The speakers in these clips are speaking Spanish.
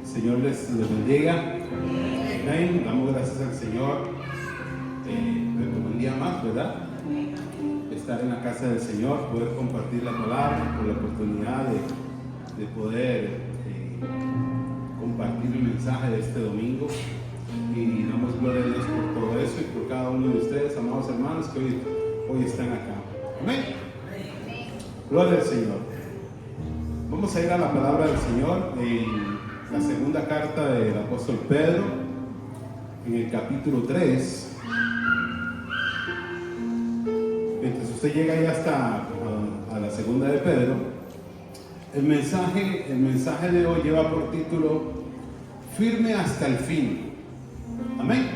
Señor les bendiga. Amén. Damos gracias al Señor por un día más, ¿verdad? Estar en la casa del Señor, poder compartir la palabra, por la oportunidad de poder compartir el mensaje de este domingo. Y damos gloria a Dios por todo eso y por cada uno de ustedes, amados hermanos, que hoy están acá. Amén. Gloria al Señor. Vamos a ir a la palabra del Señor en la segunda carta del apóstol Pedro, en el capítulo 3. Mientras usted llega ahí hasta a la segunda de Pedro, el mensaje de hoy lleva por título Firme hasta el fin. Amén.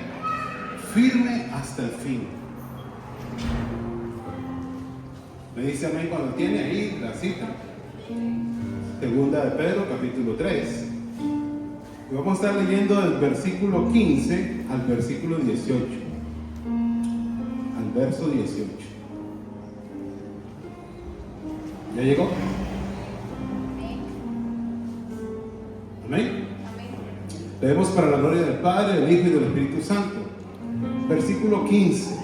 Firme hasta el fin. Me dice amén cuando tiene ahí la cita. Segunda de Pedro, capítulo 3. Y vamos a estar leyendo del versículo 15 al versículo 18. Al verso 18. ¿Ya llegó? Amén. Leemos para la gloria del Padre, del Hijo y del Espíritu Santo. Versículo 15.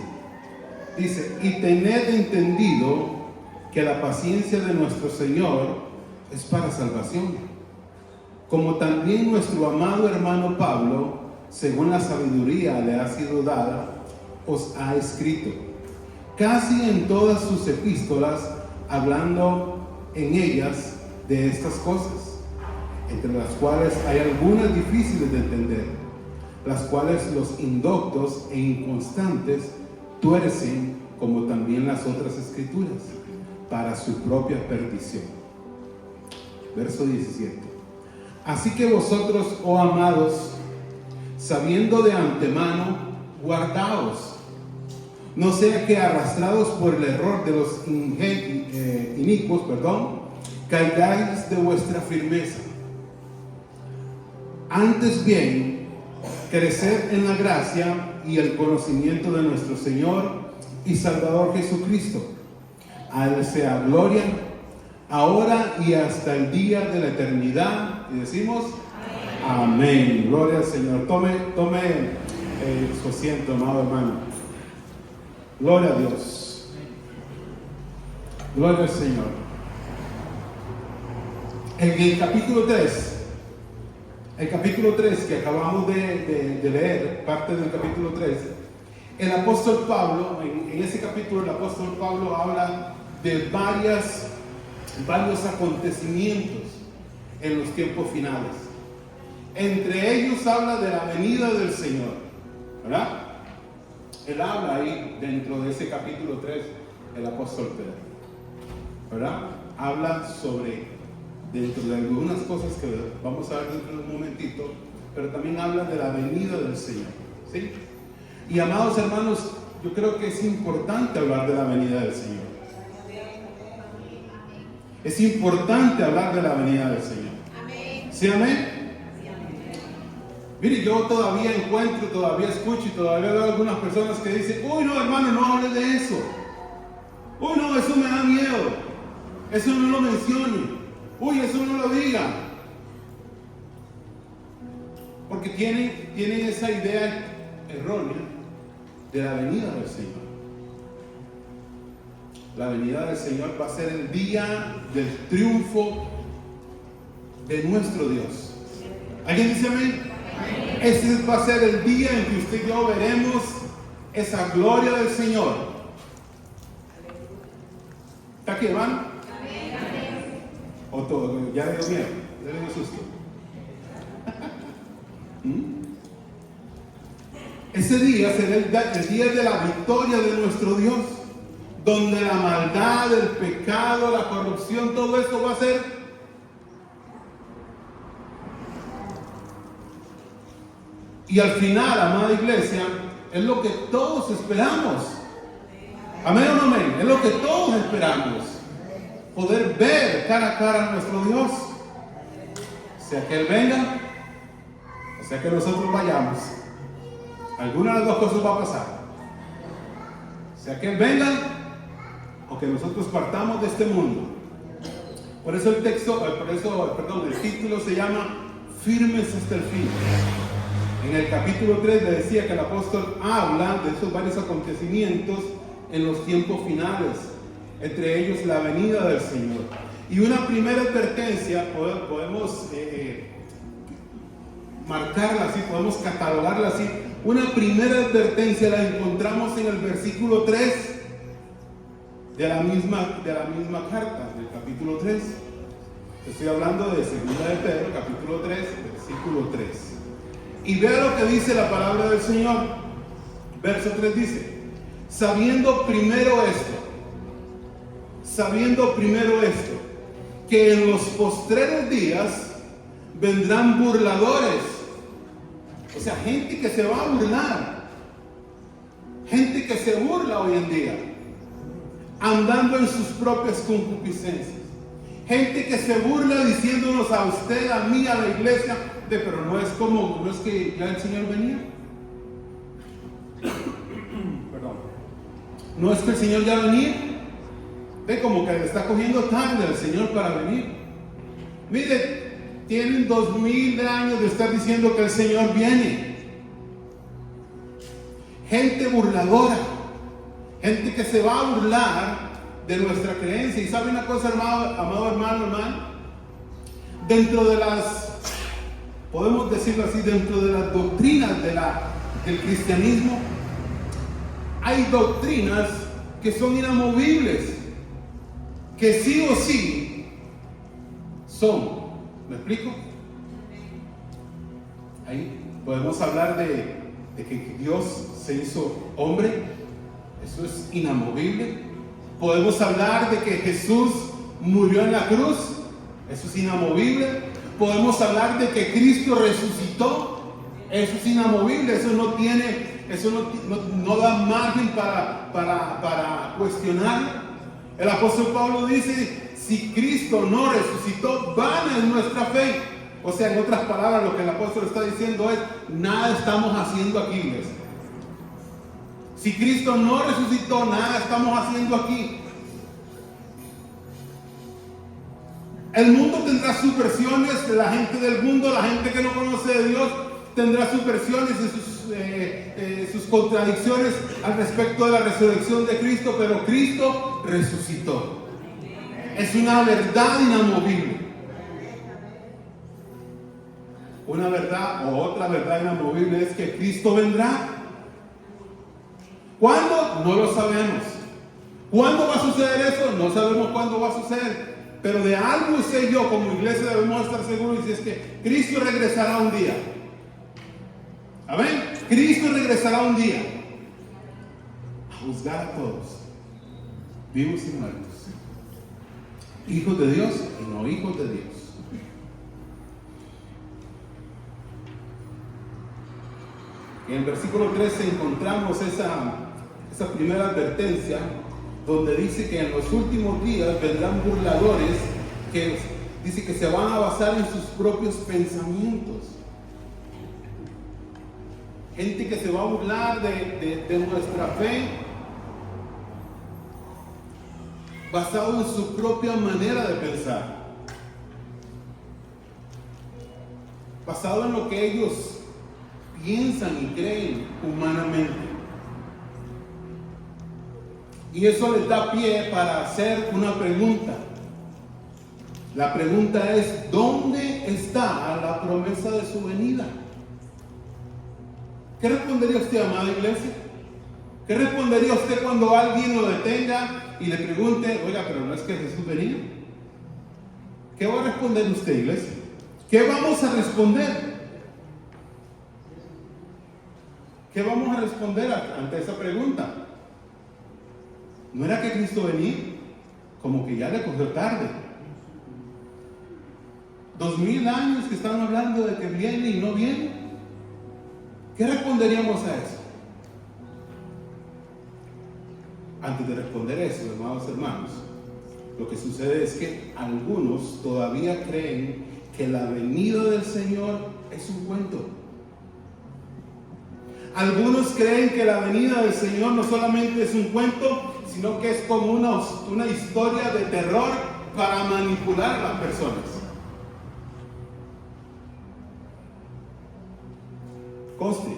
Dice: y tened entendido que la paciencia de nuestro Señor es para salvación, como también nuestro amado hermano Pablo, según la sabiduría le ha sido dada, os ha escrito, casi en todas sus epístolas, hablando en ellas de estas cosas, entre las cuales hay algunas difíciles de entender, las cuales los indoctos e inconstantes tuercen, como también las otras escrituras, para su propia perdición. Verso 17. Así que vosotros, oh amados, sabiendo de antemano, guardaos, no sea que arrastrados por el error de los inicuos, caigáis de vuestra firmeza. Antes bien, crecer en la gracia y el conocimiento de nuestro Señor y Salvador Jesucristo. A Él sea gloria, ahora y hasta el día de la eternidad. Y decimos, amén. Gloria al Señor. Tome su asiento, amado hermano. Gloria a Dios. Gloria al Señor. En el capítulo 3, que acabamos de leer, parte del capítulo 3, el apóstol Pablo, en ese capítulo el apóstol Pablo habla de varios acontecimientos en los tiempos finales. Entre ellos habla de la venida del Señor, ¿verdad? Él habla ahí dentro de ese capítulo 3, el apóstol Pedro, ¿verdad? Habla sobre, dentro de algunas cosas que vamos a ver dentro de un momentito, pero también habla de la venida del Señor, ¿sí? Y amados hermanos, yo creo que es importante hablar de la venida del Señor. Es importante hablar de la venida del Señor. ¿Sí, amén? Mire, yo todavía escucho y todavía veo algunas personas que dicen: uy, no, hermano, no hable de eso. Uy, no, eso me da miedo. Eso no lo mencione. Uy, eso no lo diga. Porque tienen esa idea errónea de la venida del Señor. La venida del Señor va a ser el día del triunfo de nuestro Dios. ¿Alguien dice amén? Ese va a ser el día en que usted y yo veremos esa gloria del Señor. ¿Está aquí, hermano? ¿O todo? ¿Ya le dio miedo? ¿Ya le dio susto? Ese día será el día de la victoria de nuestro Dios, donde la maldad, el pecado, la corrupción, todo esto va a ser y al final, amada iglesia, es lo que todos esperamos. Amén o no amén. Es lo que todos esperamos, poder ver cara a cara a nuestro Dios, sea que Él venga o sea que nosotros vayamos. Alguna de las dos cosas va a pasar, sea que Él venga o que nosotros partamos de este mundo. Por eso el título se llama Firmes hasta el fin. En el capítulo 3 le decía que el apóstol habla de esos varios acontecimientos en los tiempos finales, entre ellos la venida del Señor. Y una primera advertencia, podemos marcarla así, podemos catalogarla así. Una primera advertencia la encontramos en el versículo 3 de la misma carta, del capítulo 3. Estoy hablando de 2 de Pedro, capítulo 3, versículo 3. Y vea lo que dice la palabra del Señor. Verso 3 dice: sabiendo primero esto, que en los postreros días vendrán burladores. O sea, gente que se va a burlar, gente que se burla hoy en día, andando en sus propias concupiscencias. Gente que se burla diciéndonos a usted, a mí, a la iglesia, pero no es que ya el Señor venía. Perdón. No es que el Señor ya venía. Ve como que le está cogiendo tarde al Señor para venir. Mire, tienen 2000 años de estar diciendo que el Señor viene. Gente burladora. Gente que se va a burlar de nuestra creencia. Y sabe una cosa, amado hermano, dentro de podemos decirlo así, dentro de las doctrinas del cristianismo, hay doctrinas que son inamovibles, que sí o sí son. ¿Me explico? Ahí podemos hablar de que Dios se hizo hombre. Eso es inamovible. Podemos hablar de que Jesús murió en la cruz. Eso es inamovible. Podemos hablar de que Cristo resucitó. Eso es inamovible. Eso no da margen para cuestionar. El apóstol Pablo dice: si Cristo no resucitó, vana es nuestra fe. O sea, en otras palabras, lo que el apóstol está diciendo es: nada estamos haciendo aquí, iglesia. Si Cristo no resucitó, nada estamos haciendo aquí. El mundo tendrá sus versiones, la gente del mundo, la gente que no conoce de Dios, tendrá sus versiones y sus contradicciones al respecto de la resurrección de Cristo, pero Cristo resucitó. Es una verdad inamovible. Una verdad o otra verdad inamovible es que Cristo vendrá. ¿Cuándo? No lo sabemos. ¿Cuándo va a suceder eso? No sabemos cuándo va a suceder. Pero de algo usted y yo como iglesia debemos estar seguros, y es que Cristo regresará un día. Amén. Cristo regresará un día a juzgar a todos, vivos y muertos, hijos de Dios y no hijos de Dios. En el versículo 13 encontramos esa primera advertencia, donde dice que en los últimos días vendrán burladores que dice que se van a basar en sus propios pensamientos. Gente que se va a burlar de nuestra fe basado en su propia manera de pensar, basado en lo que ellos piensan y creen humanamente. Y eso les da pie para hacer una pregunta. La pregunta es: ¿dónde está la promesa de su venida? ¿Qué respondería usted, amada iglesia? ¿Qué respondería usted cuando alguien lo detenga y le pregunte: oiga, pero no es que Jesús venía? ¿Qué va a responder usted, iglesia? ¿Qué vamos a responder? ¿Qué vamos a responder ante esa pregunta? ¿No era que Cristo venía? Como que ya le cogió tarde. 2000 años que están hablando de que viene y no viene. ¿Qué responderíamos a eso? Antes de responder eso, amados hermanos, lo que sucede es que algunos todavía creen que la venida del Señor es un cuento. Algunos creen que la venida del Señor no solamente es un cuento, sino que es como una historia de terror para manipular a las personas. Conste,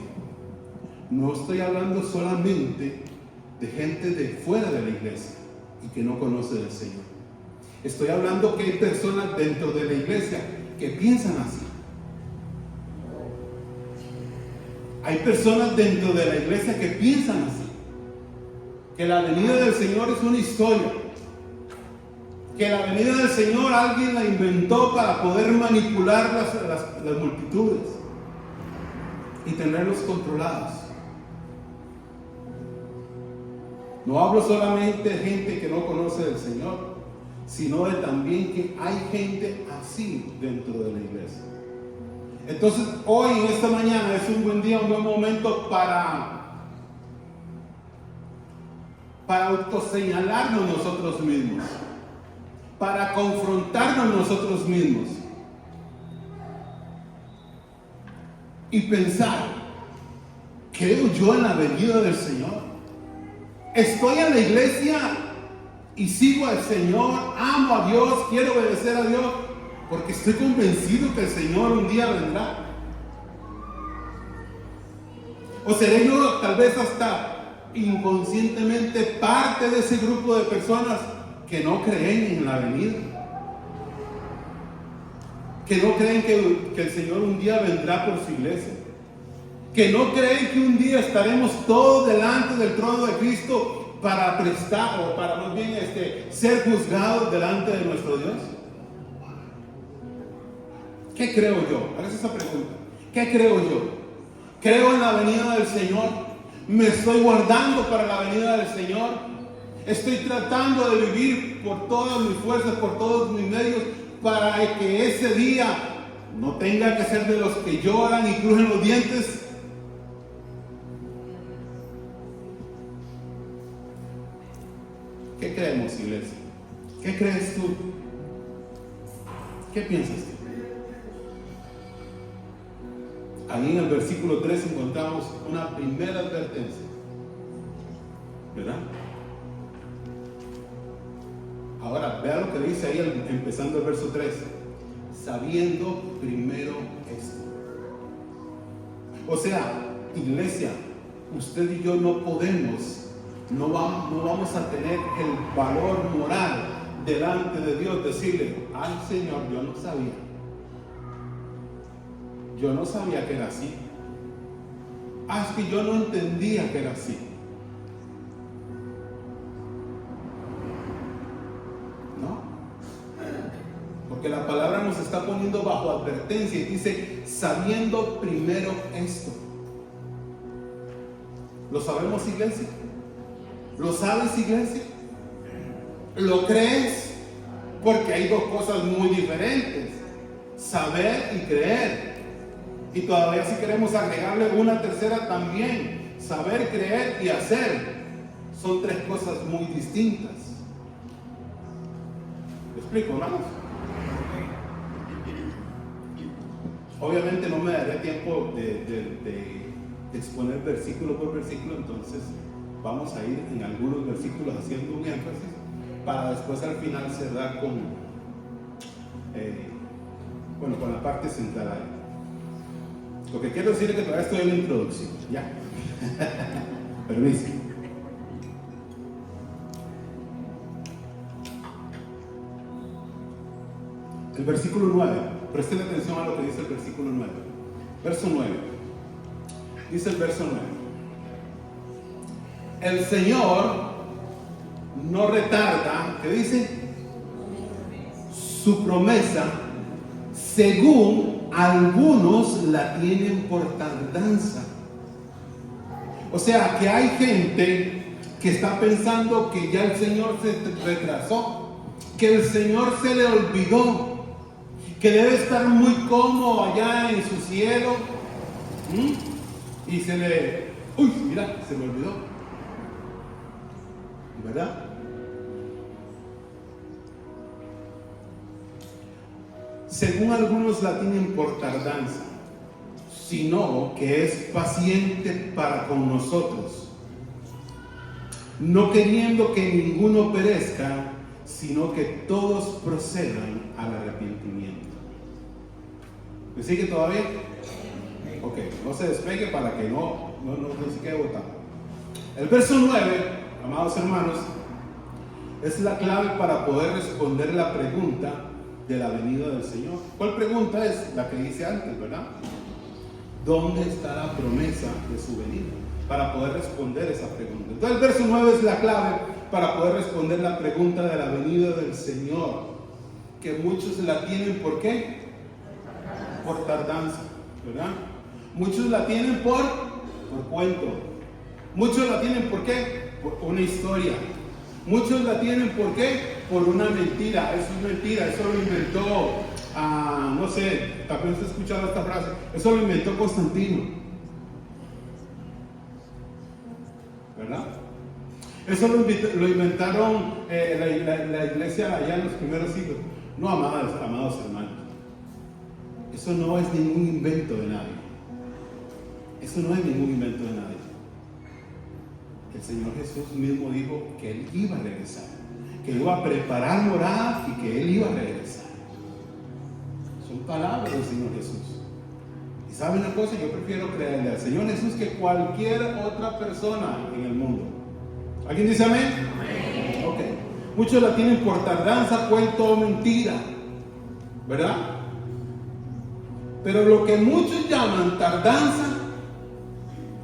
no estoy hablando solamente de gente de fuera de la iglesia y que no conoce del Señor. Estoy hablando que hay personas dentro de la iglesia que piensan así. Hay personas dentro de la iglesia que piensan así. Que la venida del Señor es una historia. Que la venida del Señor alguien la inventó para poder manipular las multitudes y tenerlos controlados. No hablo solamente de gente que no conoce del Señor, sino de también que hay gente así dentro de la iglesia. Entonces, hoy, en esta mañana, es un buen día, un buen momento para autoseñalarnos nosotros mismos, para confrontarnos nosotros mismos y pensar: ¿creo yo en la venida del Señor? ¿Estoy en la iglesia y sigo al Señor? ¿Amo a Dios? ¿Quiero obedecer a Dios? Porque estoy convencido que el Señor un día vendrá. ¿O seré yo tal vez hasta inconscientemente parte de ese grupo de personas que no creen en la venida? Que no creen que el Señor un día vendrá por su iglesia. Que no creen que un día estaremos todos delante del trono de Cristo para prestar, o para más bien ser juzgados delante de nuestro Dios. ¿Qué creo yo? Hagas esa pregunta. ¿Qué creo yo? ¿Creo en la venida del Señor? ¿Me estoy guardando para la venida del Señor? ¿Estoy tratando de vivir por todas mis fuerzas, por todos mis medios, para que ese día no tenga que ser de los que lloran y crujen los dientes? ¿Qué creemos, iglesia? ¿Qué crees tú? ¿Qué piensas tú? Ahí en el versículo 3 encontramos una primera advertencia, ¿verdad? Ahora, vea lo que dice ahí empezando el verso 3. Sabiendo primero esto. O sea, iglesia, usted y yo no podemos, no vamos a tener el valor moral delante de Dios, decirle: ay Señor, yo no sabía. Yo no sabía que era así. Ah, es que yo no entendía que era así. ¿No? Porque la palabra nos está poniendo bajo advertencia y dice: sabiendo primero esto. ¿Lo sabemos, iglesia? ¿Lo sabes, iglesia? ¿Lo crees? Porque hay dos cosas muy diferentes: saber y creer. Y todavía si queremos agregarle una tercera también: saber, creer y hacer. Son tres cosas muy distintas. ¿Me explico, hermanos? Obviamente no me daría tiempo de exponer versículo por versículo, entonces vamos a ir en algunos versículos haciendo un énfasis para después al final cerrar con la parte central ahí. Lo que quiero decir es que todavía estoy en la introducción, ¿ya? Permiso. El versículo 9, presten atención a lo que dice el versículo 9. Verso 9. Dice el verso 9: el Señor no retarda, ¿qué dice? Su promesa, según algunos la tienen por tardanza. O sea, que hay gente que está pensando que ya el Señor se retrasó, que el Señor se le olvidó, que debe estar muy cómodo allá en su cielo. Y se le olvidó, ¿verdad? Según algunos la tienen por tardanza, sino que es paciente para con nosotros, no queriendo que ninguno perezca, sino que todos procedan al arrepentimiento. ¿Me sigue todavía? Ok, no se despegue para que no se quede botado. El verso 9, amados hermanos, es la clave para poder responder la pregunta de la venida del Señor. ¿Cuál pregunta es? La que dice antes, ¿verdad? ¿Dónde está la promesa de su venida? Para poder responder esa pregunta. Entonces el verso 9 es la clave para poder responder la pregunta de la venida del Señor, que muchos la tienen, ¿por qué? Por tardanza, ¿verdad? Muchos la tienen por cuento. Muchos la tienen, ¿por qué? Por una historia. Muchos la tienen, ¿por qué? Por una mentira. Eso es mentira, eso lo inventó, no sé, tal vez has escuchado esta frase, eso lo inventó Constantino, ¿verdad? Eso lo inventaron la iglesia allá en los primeros siglos. No, amados hermanos, eso no es ningún invento de nadie. Eso no es ningún invento de nadie. El Señor Jesús mismo dijo que Él iba a regresar, que iba a preparar morada y que Él iba a regresar. Son palabras del Señor Jesús. Y ¿sabe una cosa? Yo prefiero creerle al Señor Jesús que cualquier otra persona en el mundo. ¿Alguien dice amén? Amén. Ok. Muchos la tienen por tardanza, cuento o mentira, ¿verdad? Pero lo que muchos llaman tardanza,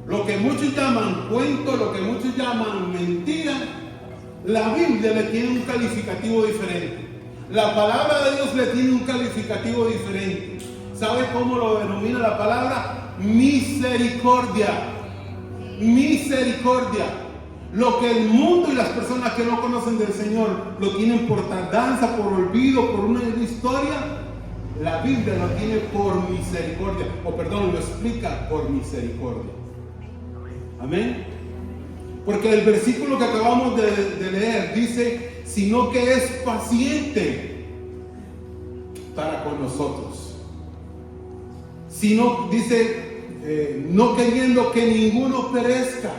lo que muchos llaman cuento, lo que muchos llaman mentira, la Biblia le tiene un calificativo diferente. La palabra de Dios le tiene un calificativo diferente. ¿Sabe cómo lo denomina la palabra? Misericordia. Misericordia. Lo que el mundo y las personas que no conocen del Señor lo tienen por tardanza, por olvido, por una historia, la Biblia lo tiene por misericordia. Lo explica por misericordia. Amén. Porque el versículo que acabamos de leer dice, sino que es paciente para con nosotros. Sino, dice, no queriendo que ninguno perezca,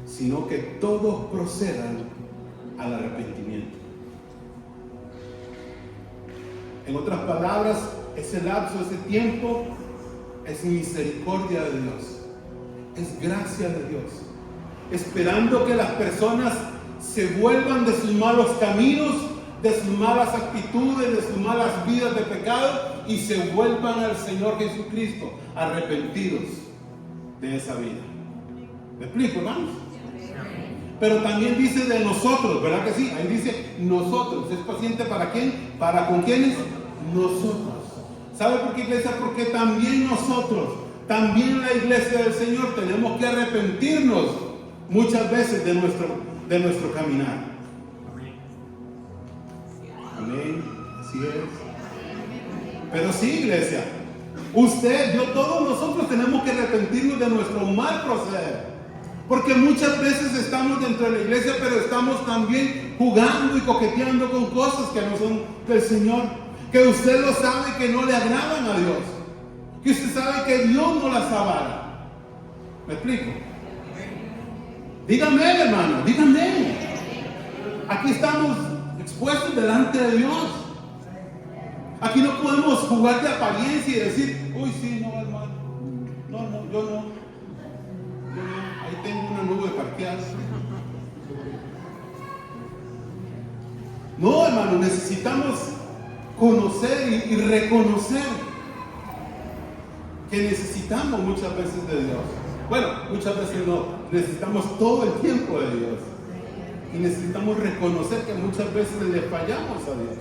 sino que todos procedan al arrepentimiento. En otras palabras, ese lapso, ese tiempo, es misericordia de Dios. Es gracia de Dios, esperando que las personas se vuelvan de sus malos caminos, de sus malas actitudes, de sus malas vidas de pecado y se vuelvan al Señor Jesucristo arrepentidos de esa vida. ¿Me explico, hermanos? Pero también dice de nosotros, ¿verdad que sí? Ahí dice nosotros. ¿Es paciente para quién? ¿Para con quiénes? Nosotros. ¿Sabe por qué, iglesia? Porque también nosotros, también la iglesia del Señor, tenemos que arrepentirnos muchas veces de nuestro caminar. Amén. Así es. Pero sí, iglesia, usted, yo, todos nosotros tenemos que arrepentirnos de nuestro mal proceder. Porque muchas veces estamos dentro de la iglesia, pero estamos también jugando y coqueteando con cosas que no son del Señor. Que usted lo sabe que no le agradan a Dios. Que usted sabe que Dios no las avala. ¿Me explico? Dígame, hermano, dígame. Aquí estamos expuestos delante de Dios. Aquí no podemos jugar de apariencia y decir, uy, sí, no, hermano. No, yo no. Ahí tengo una nube parqueada. No, hermano, necesitamos conocer y reconocer que necesitamos muchas veces de Dios. Bueno, muchas veces no, necesitamos todo el tiempo de Dios. Y necesitamos reconocer que muchas veces le fallamos a Dios.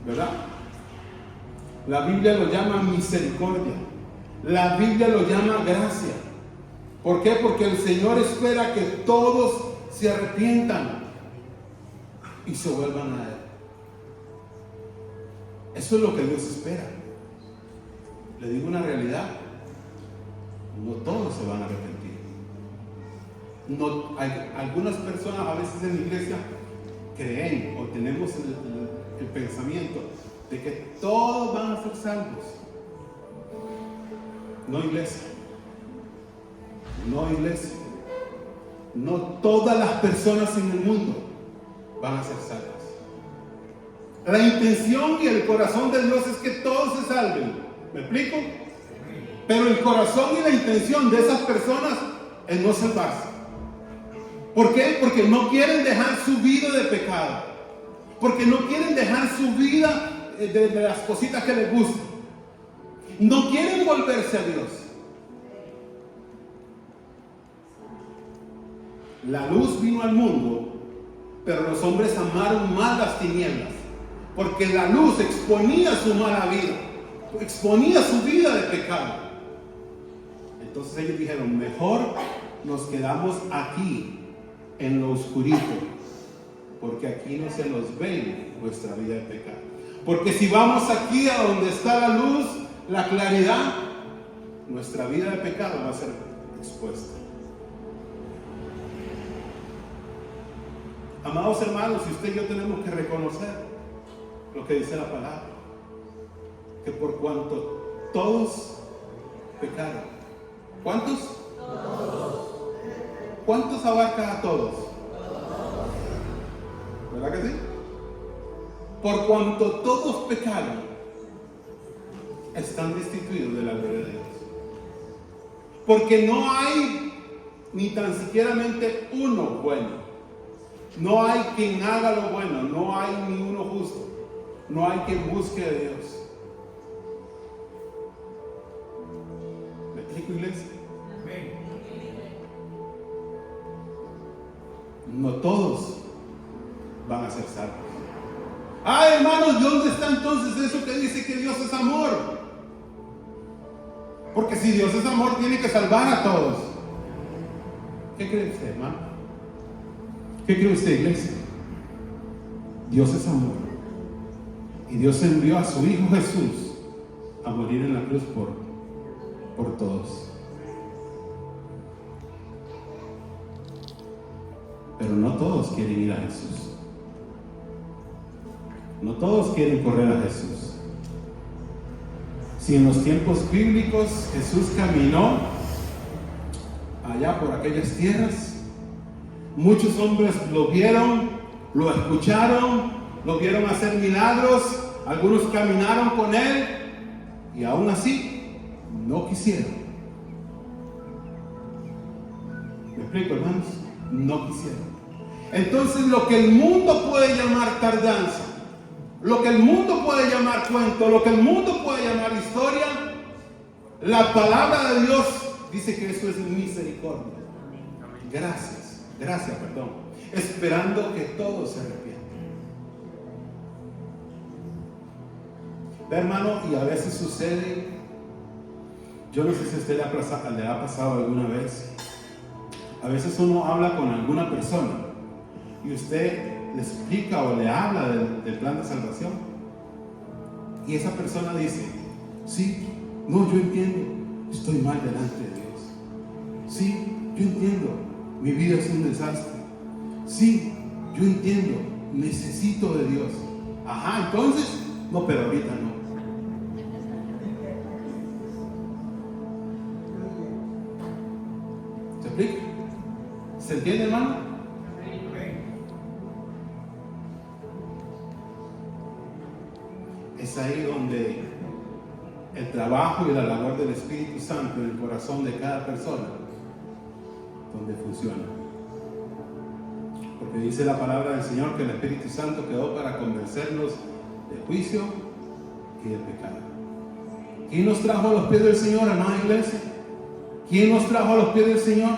¿Verdad? La Biblia lo llama misericordia. La Biblia lo llama gracia. ¿Por qué? Porque el Señor espera que todos se arrepientan y se vuelvan a Él. Eso es lo que Dios espera. Le digo una realidad. No todos se van a arrepentir. No, algunas personas a veces en la iglesia creen o tenemos el pensamiento de que todos van a ser salvos. No, iglesia. No, iglesia. no todas las personas en el mundo van a ser salvas. La intención y el corazón de Dios es que todos se salven. ¿Me explico? Pero el corazón y la intención de esas personas es no salvarse. ¿Por qué? Porque no quieren dejar su vida de pecado. Porque no quieren dejar su vida de las cositas que les gustan. No quieren volverse a Dios. La luz vino al mundo, pero los hombres amaron más las tinieblas, porque la luz exponía su mala vida, exponía su vida de pecado. Entonces ellos dijeron, mejor nos quedamos aquí, en lo oscurito, porque aquí no se nos ve nuestra vida de pecado. Porque si vamos aquí a donde está la luz, la claridad, nuestra vida de pecado va a ser expuesta. Amados hermanos, si usted y yo tenemos que reconocer lo que dice la palabra, que por cuanto todos pecaron. ¿Cuántos? Todos. ¿Cuántos abarca a todos? ¿Verdad que sí? Por cuanto todos pecaron, están destituidos de la gloria de Dios. Porque no hay ni tan siquiera uno bueno. No hay quien haga lo bueno, no hay ni uno justo, no hay quien busque a Dios. ¿Me explico, iglesia? No todos van a ser salvos. Ah, hermanos, ¿dónde está entonces eso que dice que Dios es amor? Porque si Dios es amor, tiene que salvar a todos. ¿Qué cree usted, hermano? ¿Qué cree usted, iglesia? Dios es amor. Y Dios envió a su Hijo Jesús a morir en la cruz por todos. Pero no todos quieren ir a Jesús. No todos quieren correr a Jesús. Si en los tiempos bíblicos Jesús caminó allá por aquellas tierras, muchos hombres lo vieron, lo escucharon, lo vieron hacer milagros, algunos caminaron con él y aún así no quisieron. ¿Me explico, hermanos? No quisieron. Entonces lo que el mundo puede llamar tardanza, lo que el mundo puede llamar cuento, lo que el mundo puede llamar historia, la palabra de Dios dice que eso es misericordia. Gracias, esperando que todos se arrepientan. Hermano, y a veces sucede, yo no sé si a usted le ha pasado alguna vez, a veces uno habla con alguna persona y usted le explica o le habla del plan de salvación y esa persona dice, sí, no, yo entiendo, estoy mal delante de Dios. Sí, yo entiendo, mi vida es un desastre. Sí, yo entiendo, necesito de Dios. Ajá, entonces, no, pero ahorita no. ¿Se explica? ¿Se entiende, hermano? Es ahí donde el trabajo y la labor del Espíritu Santo en el corazón de cada persona, donde funciona. Porque dice la palabra del Señor que el Espíritu Santo quedó para convencernos del juicio y del pecado. ¿Quién nos trajo a los pies del Señor, hermana iglesia? ¿Quién nos trajo a los pies del Señor?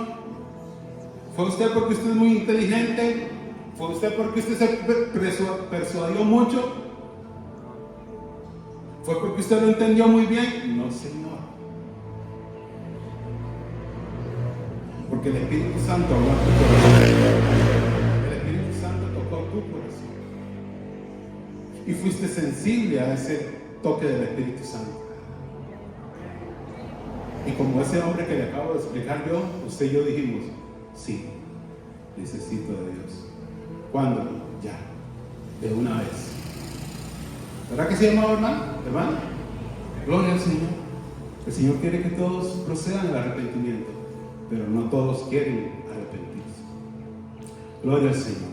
¿Fue usted porque usted es muy inteligente? ¿Fue usted porque usted se persuadió mucho? ¿Fue porque usted lo entendió muy bien? No, Señor. Porque el Espíritu Santo habló a tu corazón. El Espíritu Santo tocó tu corazón. Y fuiste sensible a ese toque del Espíritu Santo. Y como ese hombre que le acabo de explicar yo, usted y yo dijimos, sí, necesito de Dios. ¿Cuándo? Ya, de una vez. ¿Verdad que sí, amado hermano? ¿Hermano? Gloria al Señor. El Señor quiere que todos procedan al arrepentimiento, pero no todos quieren arrepentirse. Gloria al Señor.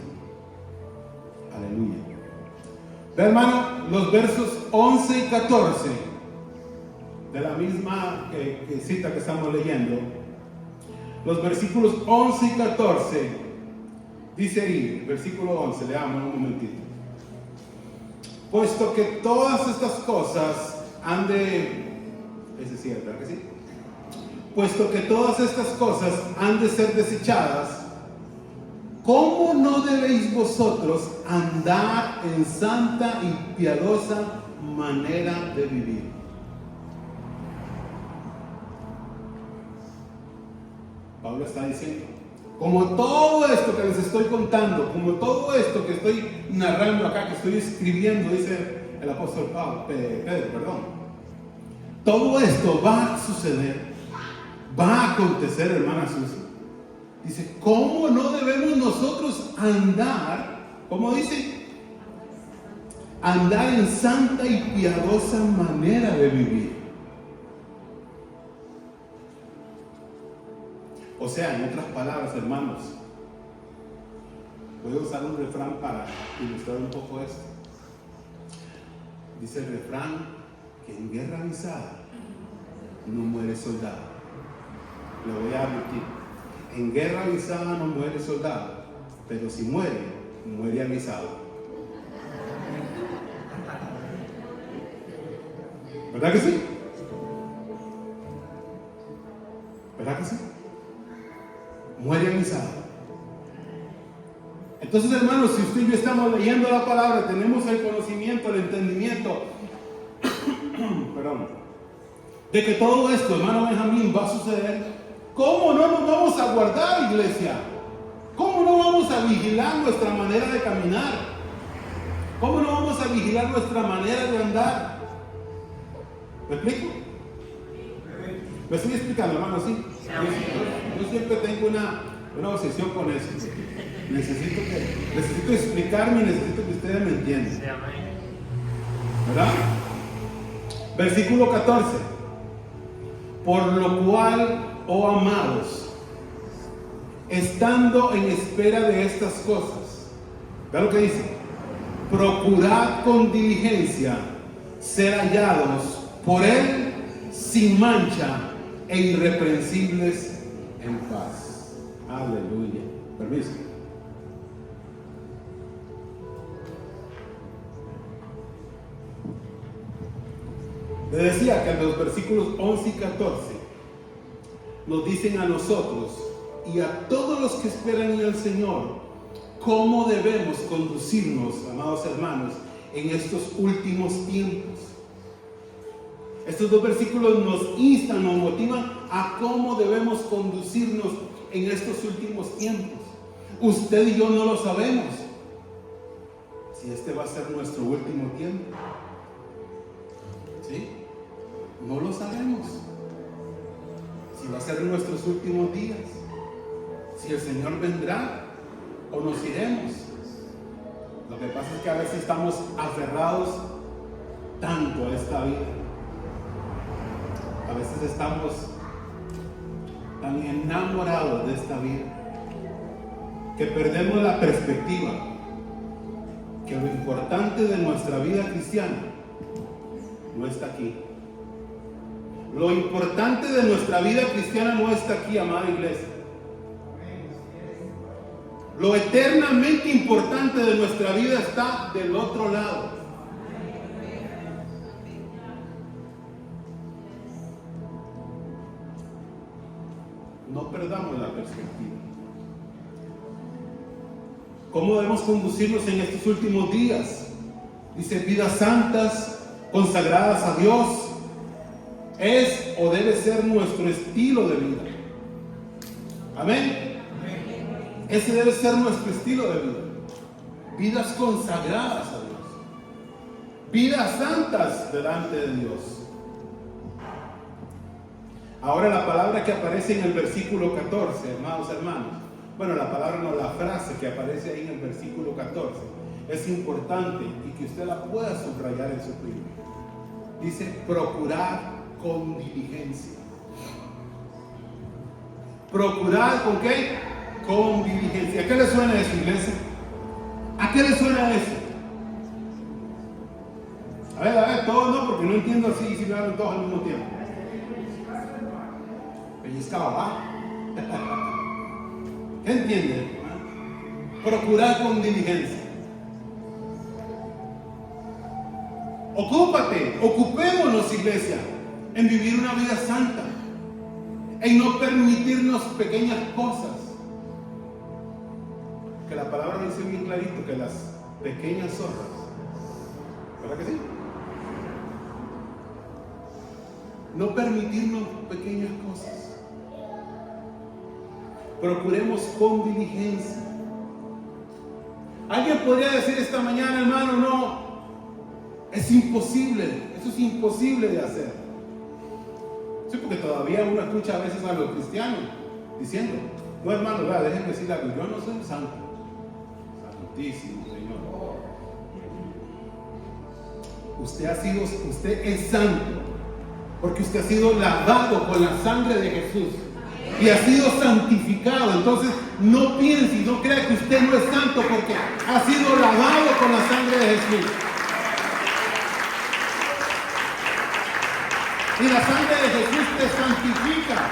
Aleluya. Ve, hermano, los versos 11 y 14 de la misma cita que estamos leyendo. Los versículos 11 y 14 dice ahí, versículo 11, leamos un momentito. Puesto que todas estas cosas han de... Ese sí, ¿verdad que sí? Puesto que todas estas cosas han de ser desechadas, ¿cómo no debéis vosotros andar en santa y piadosa manera de vivir? Pablo está diciendo, como todo esto que les estoy contando, como todo esto que estoy narrando acá, que estoy escribiendo, dice el apóstol Pedro, todo esto va a suceder, va a acontecer, hermana Susi. Dice, ¿cómo no debemos nosotros andar? ¿Cómo dice? Andar en santa y piadosa manera de vivir. O sea, en otras palabras, hermanos, voy a usar un refrán para ilustrar un poco esto. Dice el refrán que en guerra avisada no muere soldado. Lo voy a repetir. En guerra avisada no muere soldado, pero si muere, muere avisado. ¿Verdad que sí? ¿Verdad que sí? Muere avisado. Entonces, hermanos, si usted y yo estamos leyendo la palabra, tenemos el conocimiento, el entendimiento, perdón, de que todo esto, hermano Benjamín, va a suceder, ¿cómo no nos vamos a guardar, iglesia? ¿Cómo no vamos a vigilar nuestra manera de caminar? ¿Cómo no vamos a vigilar nuestra manera de andar? ¿Me explico? ¿Me estoy explicando, hermano? ¿Sí? Yo siempre tengo una obsesión con eso. Necesito explicarme y necesito que ustedes me entiendan. ¿Verdad? Versículo 14. Por lo cual, oh amados, estando en espera de estas cosas, ¿ve lo que dice? Procurad con diligencia ser hallados por Él sin mancha e irreprensibles en paz. Aleluya. Permiso. Le decía que en los versículos 11 y 14 nos dicen a nosotros y a todos los que esperan en el Señor cómo debemos conducirnos, amados hermanos, en estos últimos tiempos. Estos dos versículos nos instan, nos motivan a cómo debemos conducirnos en estos últimos tiempos. Usted y yo no lo sabemos si este va a ser nuestro último tiempo. ¿Sí? No lo sabemos. Si va a ser nuestros últimos días, si el Señor vendrá o nos iremos. Lo que pasa es que a veces estamos aferrados tanto a esta vida. A veces estamos tan enamorados de esta vida que perdemos la perspectiva que lo importante de nuestra vida cristiana no está aquí. Lo importante de nuestra vida cristiana no está aquí, amada iglesia. Lo eternamente importante de nuestra vida está del otro lado. No perdamos la perspectiva. ¿Cómo debemos conducirnos en estos últimos días? Dice, vidas santas, consagradas a Dios, es o debe ser nuestro estilo de vida. Amén. Ese debe ser nuestro estilo de vida. Vidas consagradas a Dios. Vidas santas delante de Dios. Ahora la palabra que aparece en el versículo 14, amados hermanos. Bueno, la palabra no, la frase que aparece ahí en el versículo 14 es importante y que usted la pueda subrayar en su Biblia. Dice, procurar con diligencia. ¿Procurar con qué? con diligencia. ¿A qué le suena eso, iglesia? ¿A qué le suena eso? A ver, todos no, porque no entiendo así si lo hablan todos al mismo tiempo. Pellizcado, ¿va? ¿Qué entiende? Procurar con diligencia. Ocupémonos, iglesia, en vivir una vida santa, en no permitirnos pequeñas cosas. Que la palabra dice bien clarito que las pequeñas zorras, ¿verdad que sí? No permitirnos pequeñas cosas. Procuremos con diligencia. Alguien podría decir esta mañana, hermano, no, es imposible, eso es imposible de hacer. Sí, porque todavía uno escucha a veces a los cristianos diciendo, no, hermano, déjenme decirle algo, yo no soy santo. Santísimo Señor. Usted es santo porque usted ha sido lavado con la sangre de Jesús y ha sido santificado. Entonces no piense y no crea que usted no es santo porque ha sido lavado con la sangre de Jesús. Y la sangre de Jesús te santifica.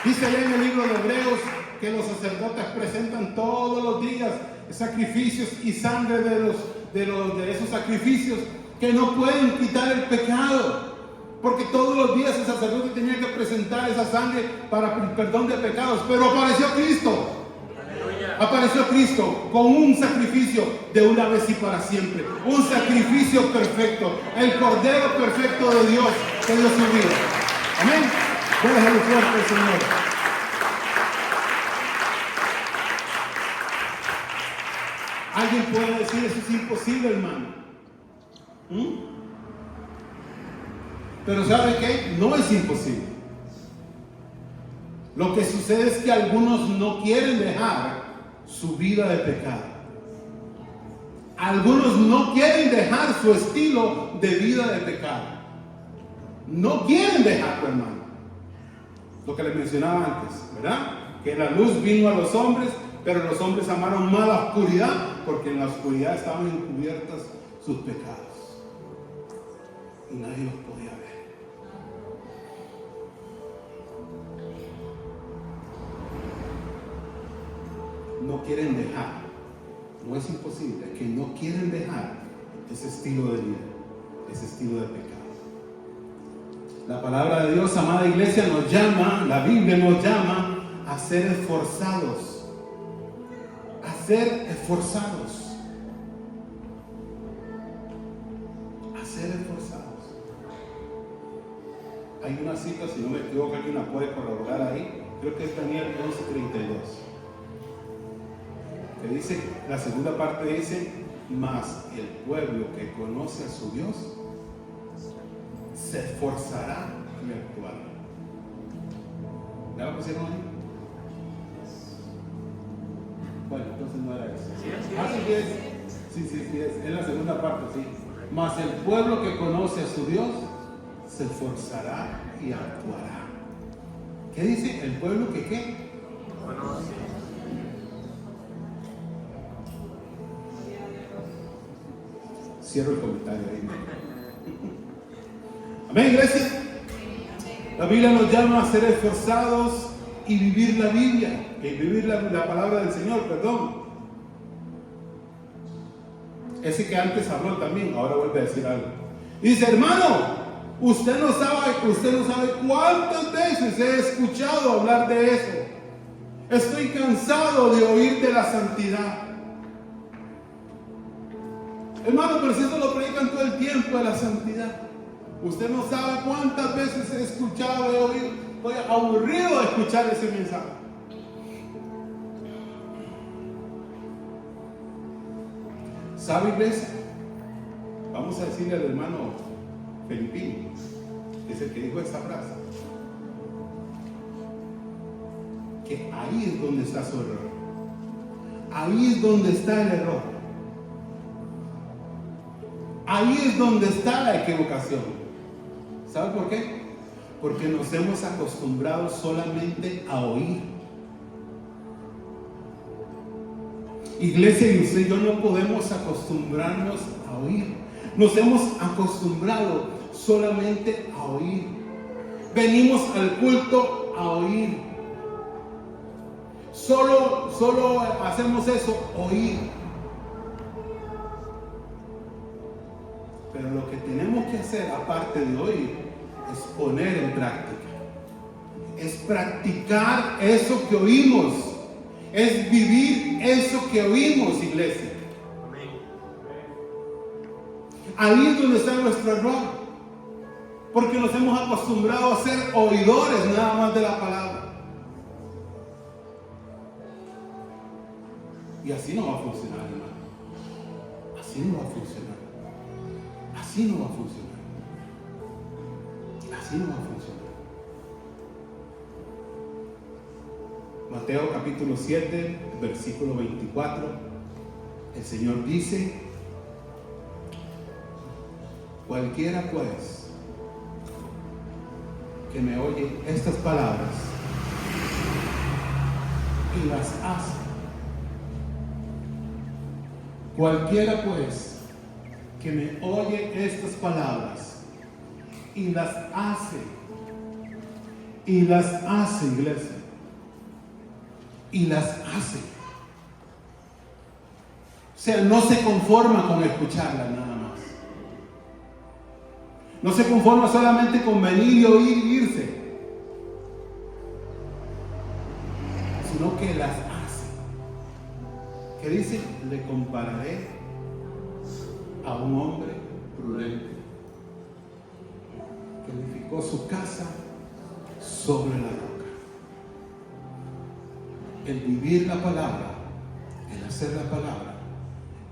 Dice allá en el libro de Hebreos que los sacerdotes presentan todos los días sacrificios y sangre de esos sacrificios que no pueden quitar el pecado. Porque todos los días el sacerdote tenía que presentar esa sangre para el perdón de pecados. Pero apareció Cristo. Apareció Cristo con un sacrificio de una vez y para siempre. Un sacrificio perfecto. El Cordero perfecto de Dios que dio su vida. Amén. Déjale fuerte, Señor. Alguien puede decir, eso es imposible, hermano. Pero ¿sabe qué? No es imposible. Lo que sucede es que algunos no quieren dejar su vida de pecado. Algunos no quieren dejar su estilo de vida de pecado. No quieren dejarlo, hermano. Lo que les mencionaba antes, ¿verdad? Que la luz vino a los hombres, pero los hombres amaron más la oscuridad, porque en la oscuridad estaban encubiertas sus pecados. Y nadie los podía ver. No quieren dejar, no es imposible, que no quieren dejar ese estilo de vida, ese estilo de pecado. La palabra de Dios, amada iglesia, nos llama, la Biblia nos llama a ser esforzados, a ser esforzados, a ser esforzados. Hay una cita, si no me equivoco, alguien la puede corroborar ahí, creo que es Daniel 11:32. Que dice, la segunda parte dice, mas el pueblo que conoce a su Dios se esforzará en actuar. ¿Ya lo pusieron ahí? Bueno, entonces no era eso. Así es. Sí, es la segunda parte, sí. Mas el pueblo que conoce a su Dios se esforzará y actuará. ¿Qué dice? El pueblo que ¿qué? Conoce. Cierro el comentario ahí. Amén, iglesia. La Biblia nos llama a ser esforzados y vivir la Biblia, y vivir la palabra del Señor, perdón. Ese que antes habló también, ahora vuelve a decir algo. Dice, hermano, usted no sabe cuántas veces he escuchado hablar de eso. Estoy cansado de oír de la santidad. Hermano, pero si eso lo predican todo el tiempo, de la santidad. Usted no sabe cuántas veces he escuchado, he oído. Estoy aburrido de escuchar ese mensaje. ¿Sabe, iglesia? Vamos a decirle al hermano Felipín, que es el que dijo esta frase, que ahí es donde está su error. Ahí es donde está el error. Ahí es donde está la equivocación. ¿Sabe por qué? Porque nos hemos acostumbrado solamente a oír. Iglesia, y usted y yo no podemos acostumbrarnos a oír. Nos hemos acostumbrado solamente a oír. Venimos al culto a oír. Solo hacemos eso, oír. Pero lo que tenemos que hacer, aparte de oír, es poner en práctica. Es practicar eso que oímos. Es vivir eso que oímos, iglesia. Ahí es donde está nuestro error. Porque nos hemos acostumbrado a ser oidores nada más de la palabra. Y así no va a funcionar, hermano. Así no va a funcionar. Así no va a funcionar. Así no va a funcionar. Mateo capítulo 7, versículo 24. El Señor dice: cualquiera pues que me oye estas palabras y las hace. Cualquiera pues que me oye estas palabras y las hace. Y las hace, iglesia. Y las hace. O sea, no se conforma con escucharla nada más. No se conforma solamente con venir y oír y irse, sino que las hace. ¿Qué dice? Le compararé a un hombre prudente que edificó su casa sobre la roca. El vivir la palabra, el hacer la palabra,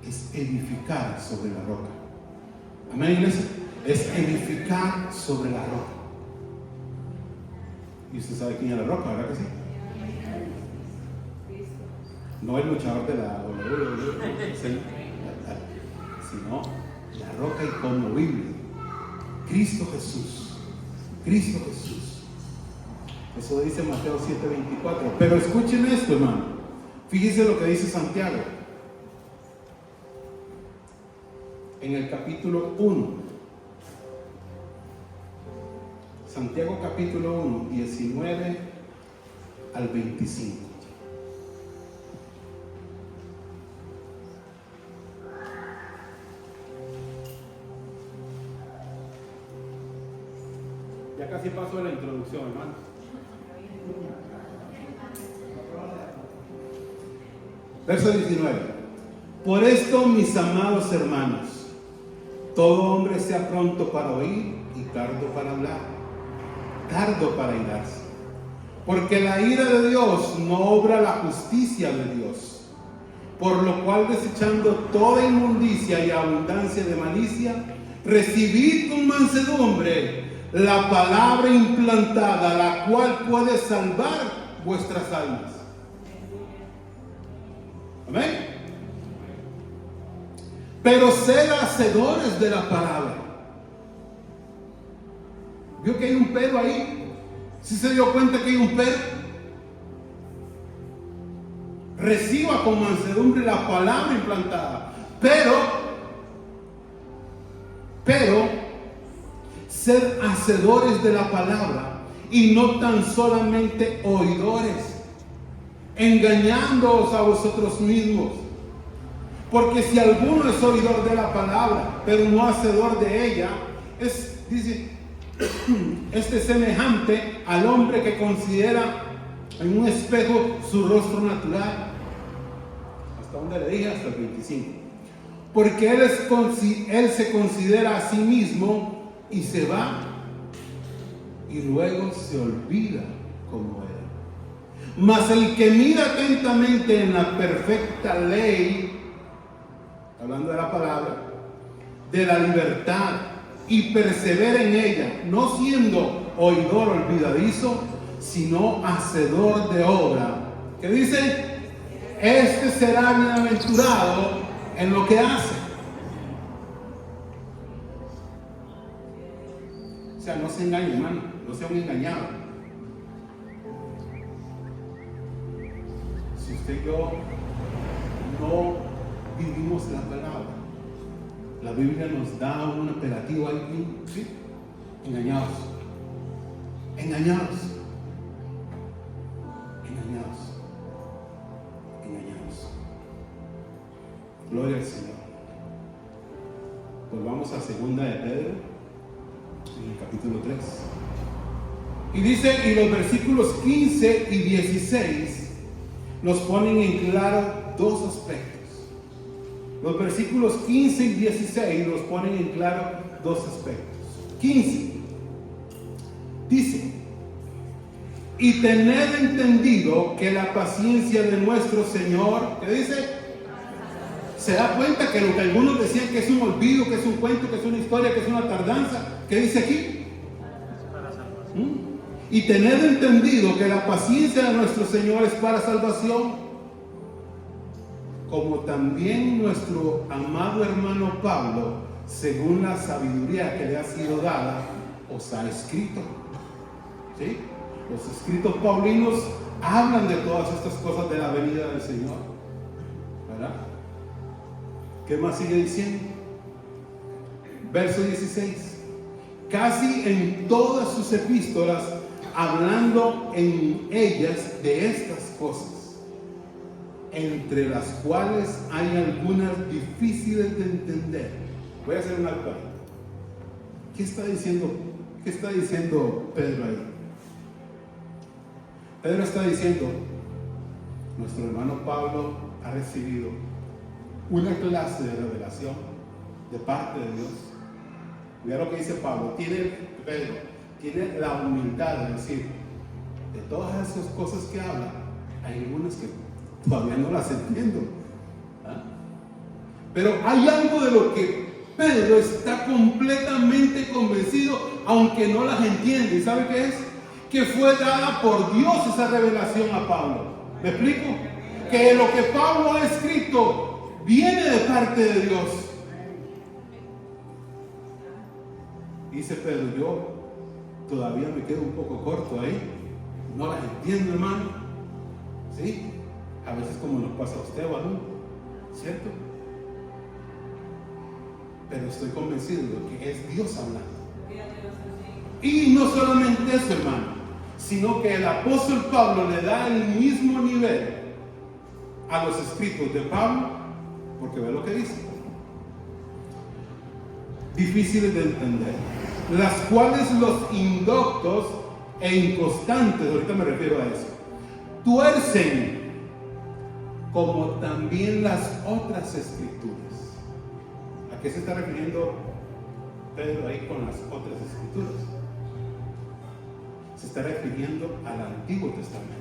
es edificar sobre la roca. Amén, iglesia. Es edificar sobre la roca. Y usted sabe quién es la roca, ¿verdad que sí? No el luchador de la WWE, sino la roca inconmovible. Cristo Jesús. Cristo Jesús. Eso dice Mateo 7:24. Pero escuchen esto, hermano. Fíjense lo que dice Santiago. En el capítulo 1. Santiago capítulo 1, 19 al 25. Ya casi paso de la introducción, hermano. Verso 19. Por esto, mis amados hermanos, todo hombre sea pronto para oír y tardo para hablar, tardo para irarse, porque la ira de Dios no obra la justicia de Dios. Por lo cual, desechando toda inmundicia y abundancia de malicia, recibid con mansedumbre la palabra implantada, la cual puede salvar vuestras almas. Amén. Pero sed hacedores de la palabra. ¿Vio que hay un pero ahí? ¿Sí se dio cuenta que hay un pero? Reciba con mansedumbre la palabra implantada. Pero sed hacedores de la palabra y no tan solamente oidores, engañándoos a vosotros mismos. Porque si alguno es oidor de la palabra, pero no hacedor de ella, dice, este es semejante al hombre que considera en un espejo su rostro natural. ¿Hasta dónde le dije? Hasta el 25. Porque él se considera a sí mismo y se va y luego se olvida cómo era. Mas el que mira atentamente en la perfecta ley, hablando de la palabra, de la libertad, y persevera en ella, no siendo oidor olvidadizo, sino hacedor de obra. ¿Qué dice? Este será bienaventurado en lo que hace. O sea, no se engañe, hermano, no sea un engañado. Si usted y yo no vivimos la palabra, la Biblia nos da un apelativo ahí, ¿sí? Engañados. Engañados. Engañados. Engañados. Gloria al Señor. Pues vamos a segunda de Pedro, en el capítulo 3. Y dice, y los versículos 15 y 16 nos ponen en claro dos aspectos. Los versículos 15 y 16 nos ponen en claro dos aspectos. 15 dice, y tened entendido que la paciencia de nuestro Señor, ¿qué dice? Se da cuenta que lo que algunos decían que es un olvido, que es un cuento, que es una historia, que es una tardanza, ¿qué dice aquí? Y tened entendido que la paciencia de nuestro Señor es para salvación, como también nuestro amado hermano Pablo, según la sabiduría que le ha sido dada, os ha escrito. ¿Sí? Los escritos paulinos hablan de todas estas cosas de la venida del Señor, ¿verdad? ¿Qué más sigue diciendo? Verso 16. Casi en todas sus epístolas, hablando en ellas de estas cosas, entre las cuales hay algunas difíciles de entender. Voy a hacer una alto ahí. ¿Qué está diciendo Pedro ahí? Pedro está diciendo, nuestro hermano Pablo ha recibido una clase de revelación de parte de Dios. Mira lo que dice Pablo. Pedro tiene la humildad de decir, de todas esas cosas que habla, hay algunas que todavía no las entiendo. ¿Ah? Pero hay algo de lo que Pedro está completamente convencido, aunque no las entiende. ¿Y sabe qué es? Que fue dada por Dios esa revelación a Pablo. ¿Me explico? Que lo que Pablo ha escrito viene de parte de Dios. Dice Pedro, yo todavía me quedo un poco corto ahí. No las entiendo, hermano. ¿Sí? A veces como nos pasa a usted o a mí, ¿cierto? Pero estoy convencido de que es Dios hablando. Y no solamente eso, hermano, sino que el apóstol Pablo le da el mismo nivel a los escritos de Pablo, porque ve lo que dice. Difíciles de entender, las cuales los indoctos e inconstantes, ahorita me refiero a eso, tuercen, como también las otras escrituras. ¿A qué se está refiriendo Pedro ahí con las otras escrituras? Se está refiriendo al Antiguo Testamento.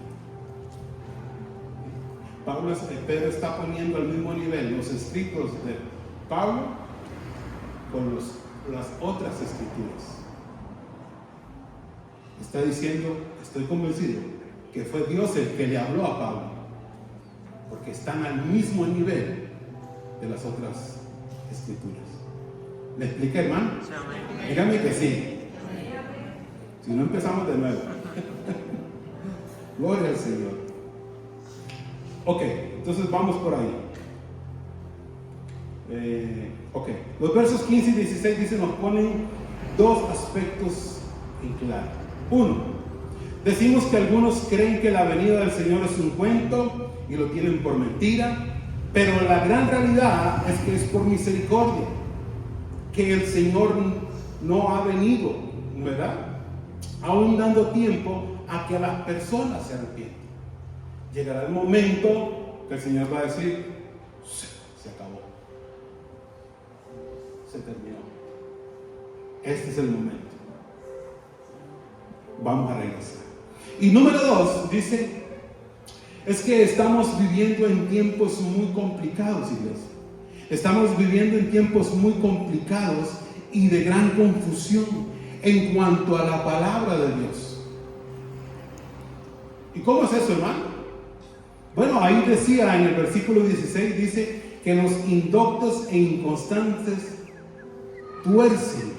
Pedro está poniendo al mismo nivel los escritos de Pablo con las otras escrituras. Está diciendo, estoy convencido que fue Dios el que le habló a Pablo, porque están al mismo nivel de las otras escrituras. ¿Me explica, hermano? Dígame que sí. Si no, empezamos de nuevo. Gloria al Señor. Ok, entonces vamos por ahí. Ok, los versos 15 y 16 dicen, nos ponen dos aspectos en claro. Uno, decimos que algunos creen que la venida del Señor es un cuento y lo tienen por mentira, pero la gran realidad es que es por misericordia, que el Señor no ha venido, ¿verdad? Aún dando tiempo a que las personas se arrepientan. Llegará el momento que el Señor va a decir, se acabó, se terminó, este es el momento, vamos a regresar. Y número dos, dice, es que estamos viviendo en tiempos muy complicados, iglesia. Estamos viviendo en tiempos muy complicados y de gran confusión en cuanto a la palabra de Dios. ¿Y cómo es eso, hermano? Bueno, ahí decía en el versículo 16, dice que los indoctos e inconstantes tuercen.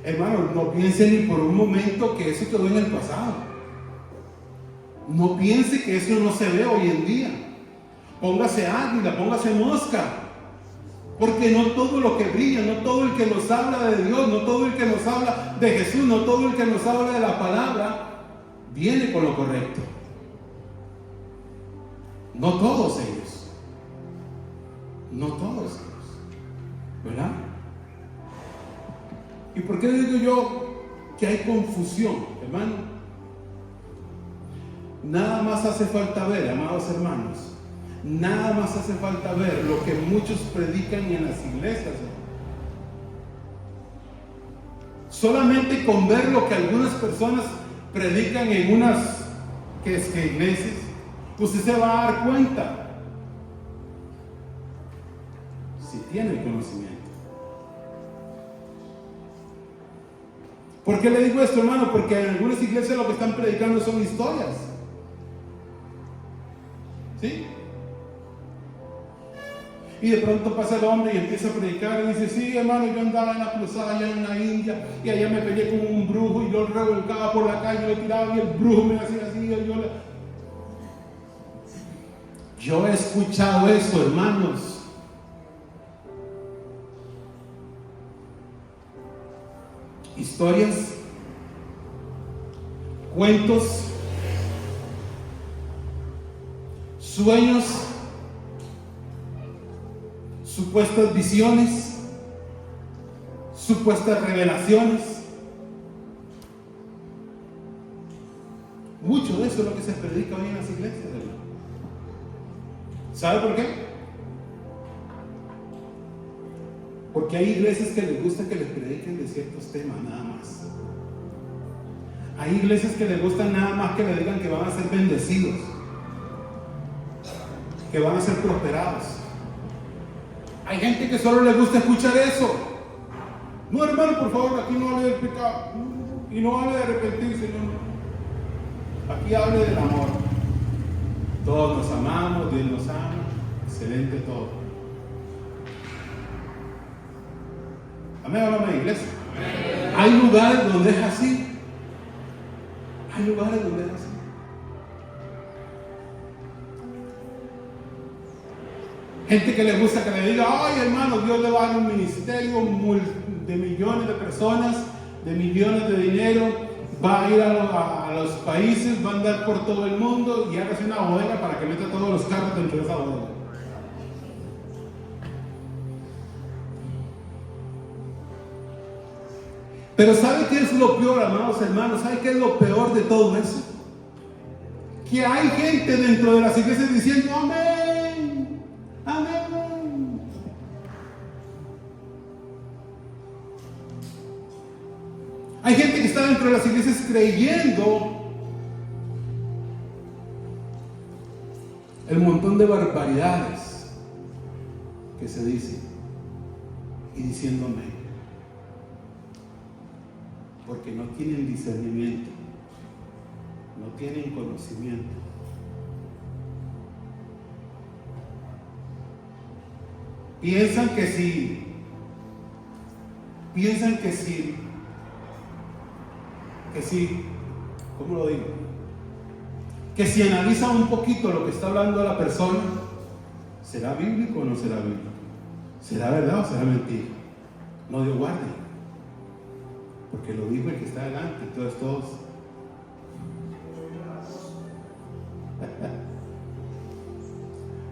Hermano, no piense ni por un momento que eso quedó en el pasado. No piense que eso no se ve hoy en día. Póngase águila, póngase mosca. Porque no todo lo que brilla, no todo el que nos habla de Dios, no todo el que nos habla de Jesús, no todo el que nos habla de la palabra, viene con lo correcto. No todos ellos. No todos ellos. ¿Verdad? ¿Y por qué digo yo que hay confusión, hermano? Nada más hace falta ver, amados hermanos, nada más hace falta ver lo que muchos predican en las iglesias. Solamente con ver lo que algunas personas predican en unas iglesias, usted se va a dar cuenta si tiene el conocimiento. ¿Por qué le digo esto, hermano? Porque en algunas iglesias lo que están predicando son historias. ¿Sí? Y de pronto pasa el hombre y empieza a predicar y dice: sí, hermano, yo andaba en la cruzada allá en la India y allá me peleé con un brujo y lo revolcaba por la calle, lo tiraba y el brujo me hacía así. Yo he escuchado eso, hermanos. Historias, cuentos, sueños, supuestas visiones, supuestas revelaciones. Mucho de eso es lo que se predica hoy en las iglesias, hermano. ¿Sabe por qué? Porque hay iglesias que les gusta que les prediquen de ciertos temas, nada más. Hay iglesias que les gustan nada más que le digan que van a ser bendecidos, que van a ser prosperados. Hay gente que solo les gusta escuchar eso. No, hermano, por favor, aquí no hable del pecado y no hable de arrepentirse, no. Aquí hable del amor. Todos nos amamos, Dios nos ama, excelente todo. Amén, amén, iglesia. Hay lugares donde es así. Hay lugares donde es así. Gente que le gusta que le diga: ay, hermano, Dios le va a dar un ministerio de millones de personas, de millones de dinero, va a ir a los países, va a andar por todo el mundo y hágase una bodega para que meta todos los carros dentro de esa bodega. Pero ¿sabe qué es lo peor, amados hermanos? ¿Sabe qué es lo peor de todo eso? Que hay gente dentro de las iglesias diciendo: amén, amén. Hay gente que está dentro de las iglesias creyendo el montón de barbaridades que se dicen y diciendo amén. Porque no tienen discernimiento, no tienen conocimiento. Piensan que si, ¿cómo lo digo? Que si analizan un poquito lo que está hablando la persona, ¿será bíblico o no será bíblico? ¿Será verdad o será mentira? No, Dios guarde. Porque lo dijo el que está adelante, entonces todos.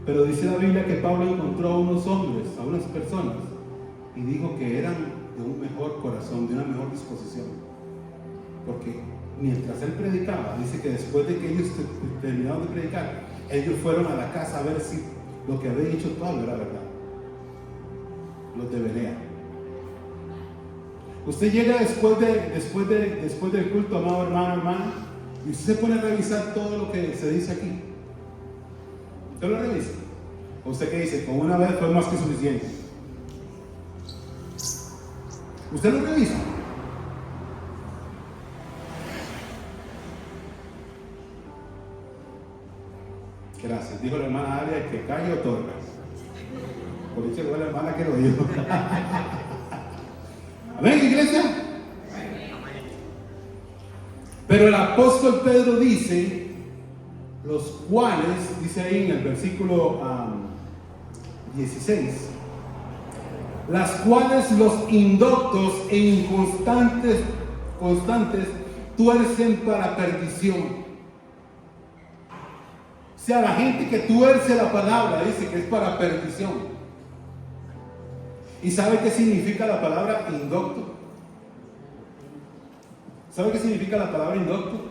Pero dice la Biblia que Pablo encontró a unos hombres, a unas personas, y dijo que eran de un mejor corazón, de una mejor disposición. Porque mientras él predicaba, dice que después de que ellos terminaron de predicar, ellos fueron a la casa a ver si lo que había dicho Pablo era verdad. Los de Berea. Usted llega después del culto, amado hermano, hermana, y usted se pone a revisar todo lo que se dice aquí. ¿Usted lo revisa? ¿O usted qué dice? Con una vez fue más que suficiente. ¿Usted lo revisa? Gracias. Dijo la hermana Aria que calle otorga. Por eso fue la hermana que lo dijo. Amén, iglesia. Pero el apóstol Pedro dice, los cuales, dice ahí en el versículo 16, las cuales los indoctos e inconstantes tuercen para perdición. O sea, la gente que tuerce la palabra dice que es para perdición. ¿Y sabe qué significa la palabra indocto? ¿Sabe qué significa la palabra indocto?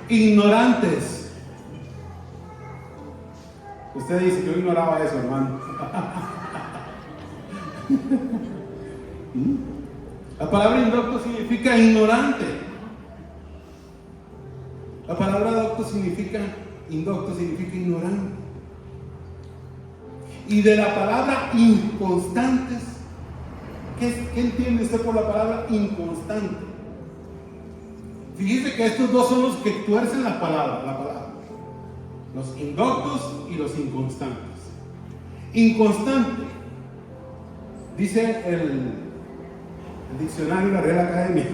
Ignorantes. Usted dice que yo ignoraba eso, hermano. La palabra indocto significa ignorante. La palabra indocto significa ignorante. Y de la palabra inconstantes, ¿qué entiende usted por la palabra inconstante? Fíjese que estos dos son los que tuercen la palabra. Los indoctos y los inconstantes. Inconstante, dice el diccionario de la Real Academia.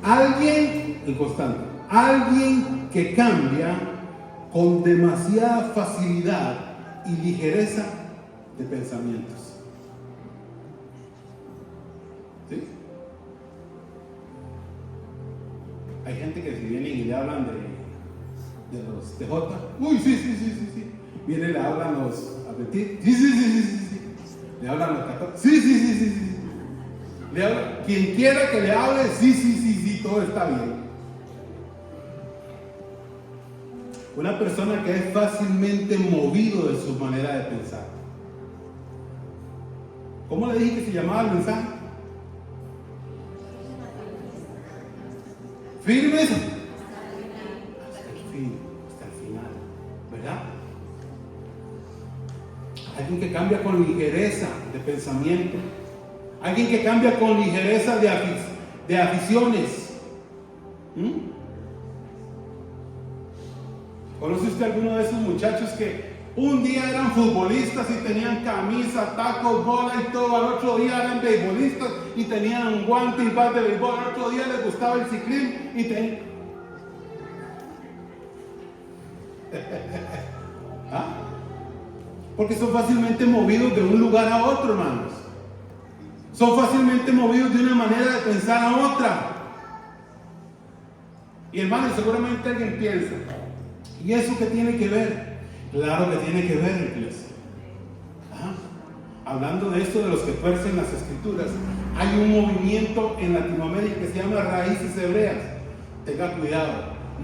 Alguien inconstante, alguien que cambia con demasiada facilidad y ligereza de pensamientos. ¿Sí? Hay gente que si vienen y le hablan de los TJ, uy, sí. Vienen y le hablan los Apetit, sí. Le hablan los 14, sí. Le habla, quien quiera que le hable, sí, todo está bien. Una persona que es fácilmente movido de su manera de pensar. ¿Cómo le dije que se llamaba el mensaje? Firmes hasta el final, ¿verdad? Alguien que cambia con ligereza de pensamiento, alguien que cambia con ligereza de aficiones. ¿Conoce usted alguno de esos muchachos que un día eran futbolistas y tenían camisa, tacos, bola y todo? Al otro día eran beisbolistas y tenían guante y bat de béisbol. Al otro día les gustaba el ciclismo y tenían... ¿Ah? Porque son fácilmente movidos de un lugar a otro, hermanos. Son fácilmente movidos de una manera de pensar a otra. Y hermanos, seguramente alguien piensa, ¿y eso qué tiene que ver? Claro que tiene que ver, iglesia. Hablando de esto de los que tuercen las escrituras, hay un movimiento en Latinoamérica que se llama Raíces Hebreas. Tenga cuidado,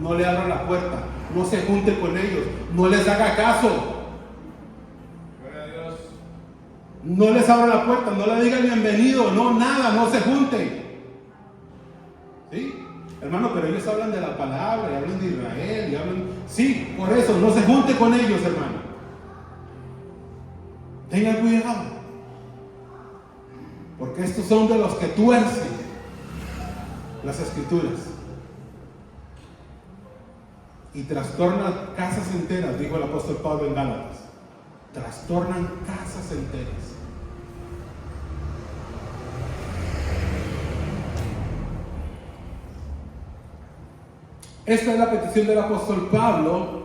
no le abra la puerta, no se junte con ellos, no les haga caso. No les abra la puerta, no le digan bienvenido, no nada, no se junten. ¿Sí? Hermano, pero ellos hablan de la palabra, y hablan de Israel, y hablan... Sí, por eso, no se junte con ellos, hermano. Tengan cuidado. Porque estos son de los que tuercen las escrituras. Y trastornan casas enteras, dijo el apóstol Pablo en Gálatas. Trastornan casas enteras. Esta es la petición del apóstol Pablo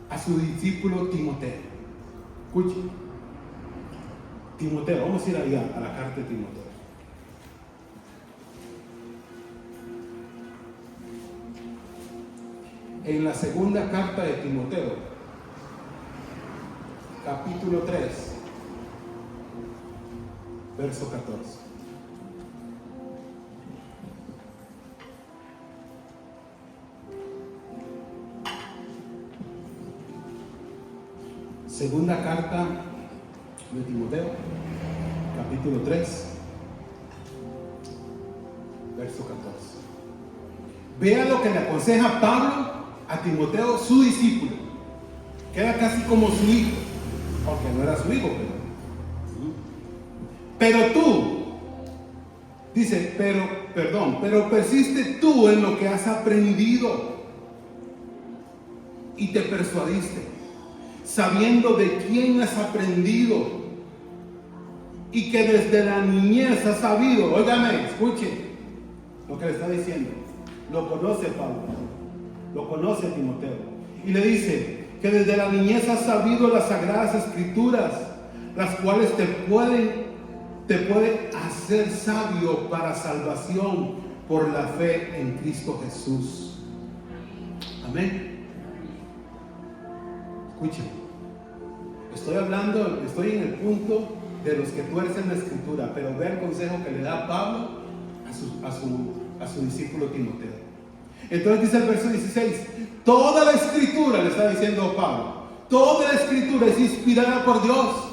a su discípulo Timoteo. Escuche. Timoteo, vamos a ir allá a la carta de Timoteo. En la segunda carta de Timoteo, capítulo 3, verso 14. Segunda carta de Timoteo, capítulo 3, verso 14. Vea lo que le aconseja Pablo a Timoteo, su discípulo, que era casi como su hijo, aunque no era su hijo, pero tú, dice, pero persiste tú en lo que has aprendido y te persuadiste, sabiendo de quién has aprendido y que desde la niñez ha sabido, óigame, escuche lo que le está diciendo, lo conoce Pablo, lo conoce Timoteo, y le dice que desde la niñez has sabido las sagradas escrituras, las cuales te pueden hacer sabio para salvación por la fe en Cristo Jesús. Amén. Escuchen, estoy en el punto de los que tuercen la escritura, pero ve el consejo que le da Pablo a su discípulo Timoteo. Entonces dice el verso 16, toda la escritura, le está diciendo Pablo, toda la escritura es inspirada por Dios.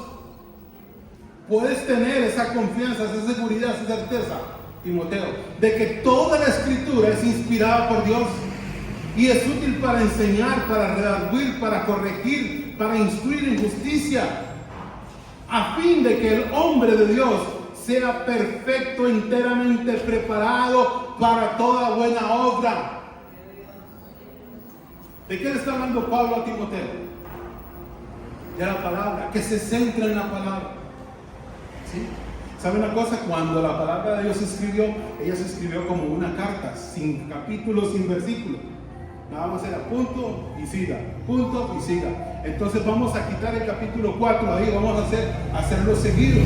Puedes tener esa confianza, esa seguridad, esa certeza, Timoteo, de que toda la escritura es inspirada por Dios y es útil para enseñar, para redarguir, para corregir, para instruir en justicia, a fin de que el hombre de Dios sea perfecto, enteramente preparado para toda buena obra. ¿De qué le está hablando Pablo a Timoteo? De la palabra, que se centra en la palabra. ¿Sí? ¿Sabe una cosa? Cuando la palabra de Dios se escribió, ella se escribió como una carta, sin capítulos, sin versículos. Nada más era punto y siga, punto y siga. Entonces vamos a quitar el capítulo 4, ahí vamos a hacerlo seguido.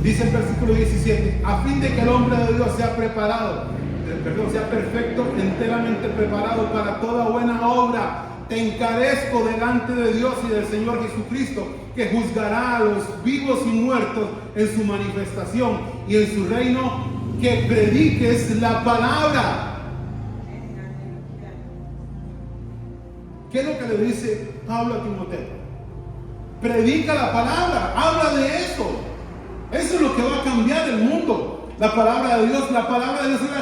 Dice el versículo 17, a fin de que el hombre de Dios sea sea perfecto, enteramente preparado para toda buena obra. Te encarezco delante de Dios y del Señor Jesucristo, que juzgará a los vivos y muertos en su manifestación y en su reino, que prediques la palabra. ¿Qué es lo que le dice Pablo a Timoteo? Predica la palabra, habla de eso. Eso es lo que va a cambiar el mundo. La palabra de Dios es la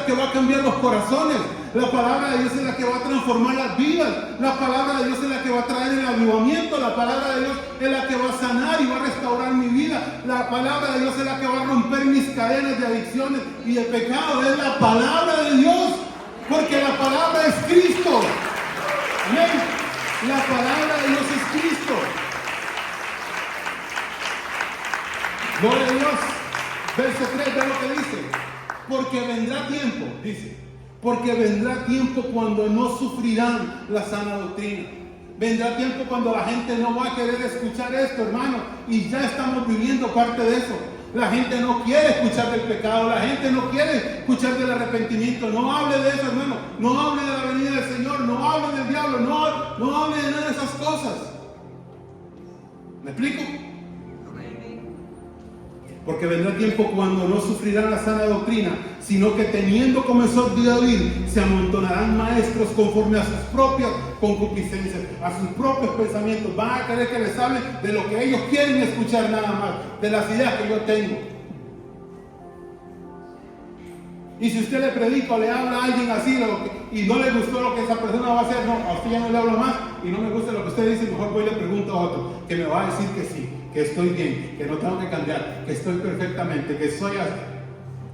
que va a cambiar los corazones. La palabra de Dios es la que va a transformar las vidas. La palabra de Dios es la que va a traer el avivamiento. La palabra de Dios es la que va a sanar y va a restaurar mi vida. La palabra de Dios es la que va a romper mis cadenas de adicciones y de pecado. Es la palabra de Dios, porque la palabra es Cristo. Amén. La palabra de Dios es Cristo. Gloria a Dios. Verso 3, ve lo que dice. Porque vendrá tiempo, dice, porque vendrá tiempo cuando no sufrirán la sana doctrina. Vendrá tiempo cuando la gente no va a querer escuchar esto, hermano, y ya estamos viviendo parte de eso. La gente no quiere escuchar del pecado, la gente no quiere escuchar del arrepentimiento. No hable de eso, hermano, no hable de la venida del Señor, no hable del diablo, no hable de nada de esas cosas. ¿Me explico? Porque vendrá tiempo cuando no sufrirán la sana doctrina, sino que teniendo comenzado de oír, se amontonarán maestros conforme a sus propias concupiscencias, a sus propios pensamientos. Van a querer que les hable de lo que ellos quieren escuchar nada más, de las ideas que yo tengo. Y si usted le predica o le habla a alguien así y no le gustó lo que esa persona va a hacer, no, a usted ya no le hablo más y no me gusta lo que usted dice, mejor voy y le pregunto a otro que me va a decir que sí, que estoy bien, que no tengo que cambiar, que estoy perfectamente, que soy así,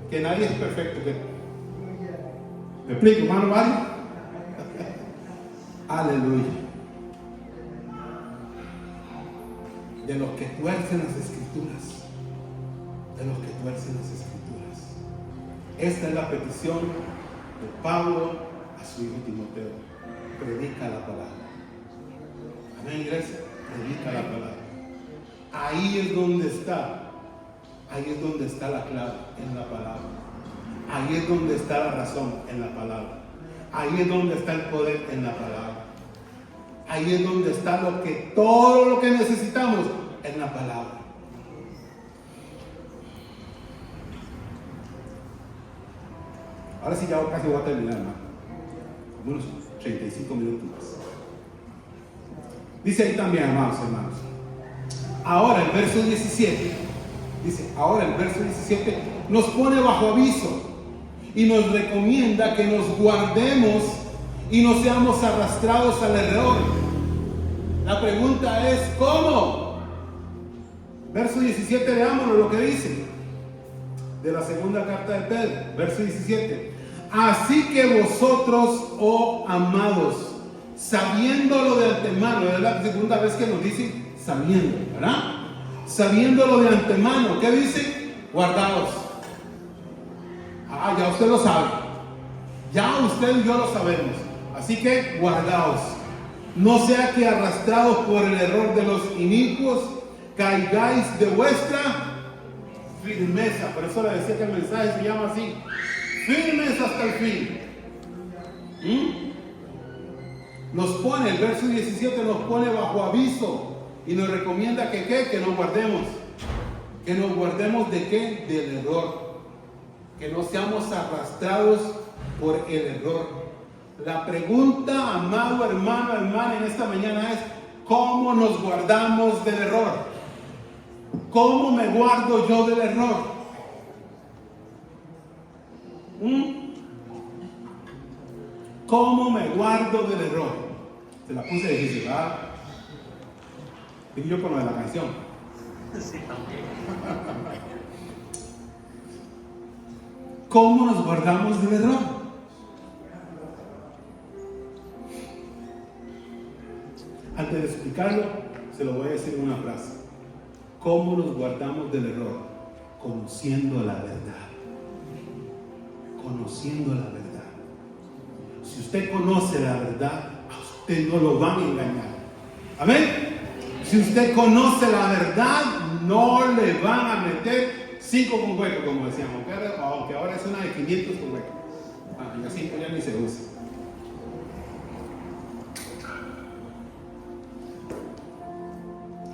que nadie es perfecto. ¿Me explico, hermano Mario? Aleluya. De los que tuercen las escrituras, de los que tuercen las escrituras. Esta es la petición de Pablo a su hijo Timoteo. Predica la palabra. Amén, iglesia. Predica la palabra. Ahí es donde está la clave, en la palabra. Ahí es donde está la razón, en la palabra. Ahí es donde está el poder, en la palabra. Ahí es donde está todo lo que necesitamos, en la palabra. Ahora sí ya casi voy a terminar, hermano. Unos 35 minutos más. Dice ahí también, amados hermanos. Ahora el verso 17, nos pone bajo aviso y nos recomienda que nos guardemos y no seamos arrastrados al error. La pregunta es, ¿cómo? Verso 17, veámoslo lo que dice. De la segunda carta de Pedro, verso 17. Así que vosotros, oh amados, sabiéndolo de antemano, es la segunda vez que nos dice sabiendo, ¿verdad? sabiéndolo de antemano. ¿Qué dice? Guardaos. Ya usted lo sabe. Ya usted y yo lo sabemos. Así que guardaos. No sea que arrastrados por el error de los inicuos, caigáis de vuestra firmeza. Por eso le decía que el mensaje se llama así: firmes hasta el fin. Nos pone, el verso 17 nos pone bajo aviso y nos recomienda que nos guardemos. Que nos guardemos de qué? Del error. Que no seamos arrastrados por el error. La pregunta, amado hermano, hermana, en esta mañana es: ¿cómo nos guardamos del error? ¿Cómo me guardo yo del error? ¿Cómo me guardo del error? Se la puse difícil, ¿verdad? Y yo con lo de la canción. Sí, también. ¿Cómo nos guardamos del error? Antes de explicarlo, se lo voy a decir en una frase. ¿Cómo nos guardamos del error? Conociendo la verdad. Conociendo la verdad. Si usted conoce la verdad, a usted no lo van a engañar. Amén. Si usted conoce la verdad, no le van a meter 5 con hueco, como decíamos. Aunque ahora es una de 500 con hueco. Ya 5 ya ni se usa.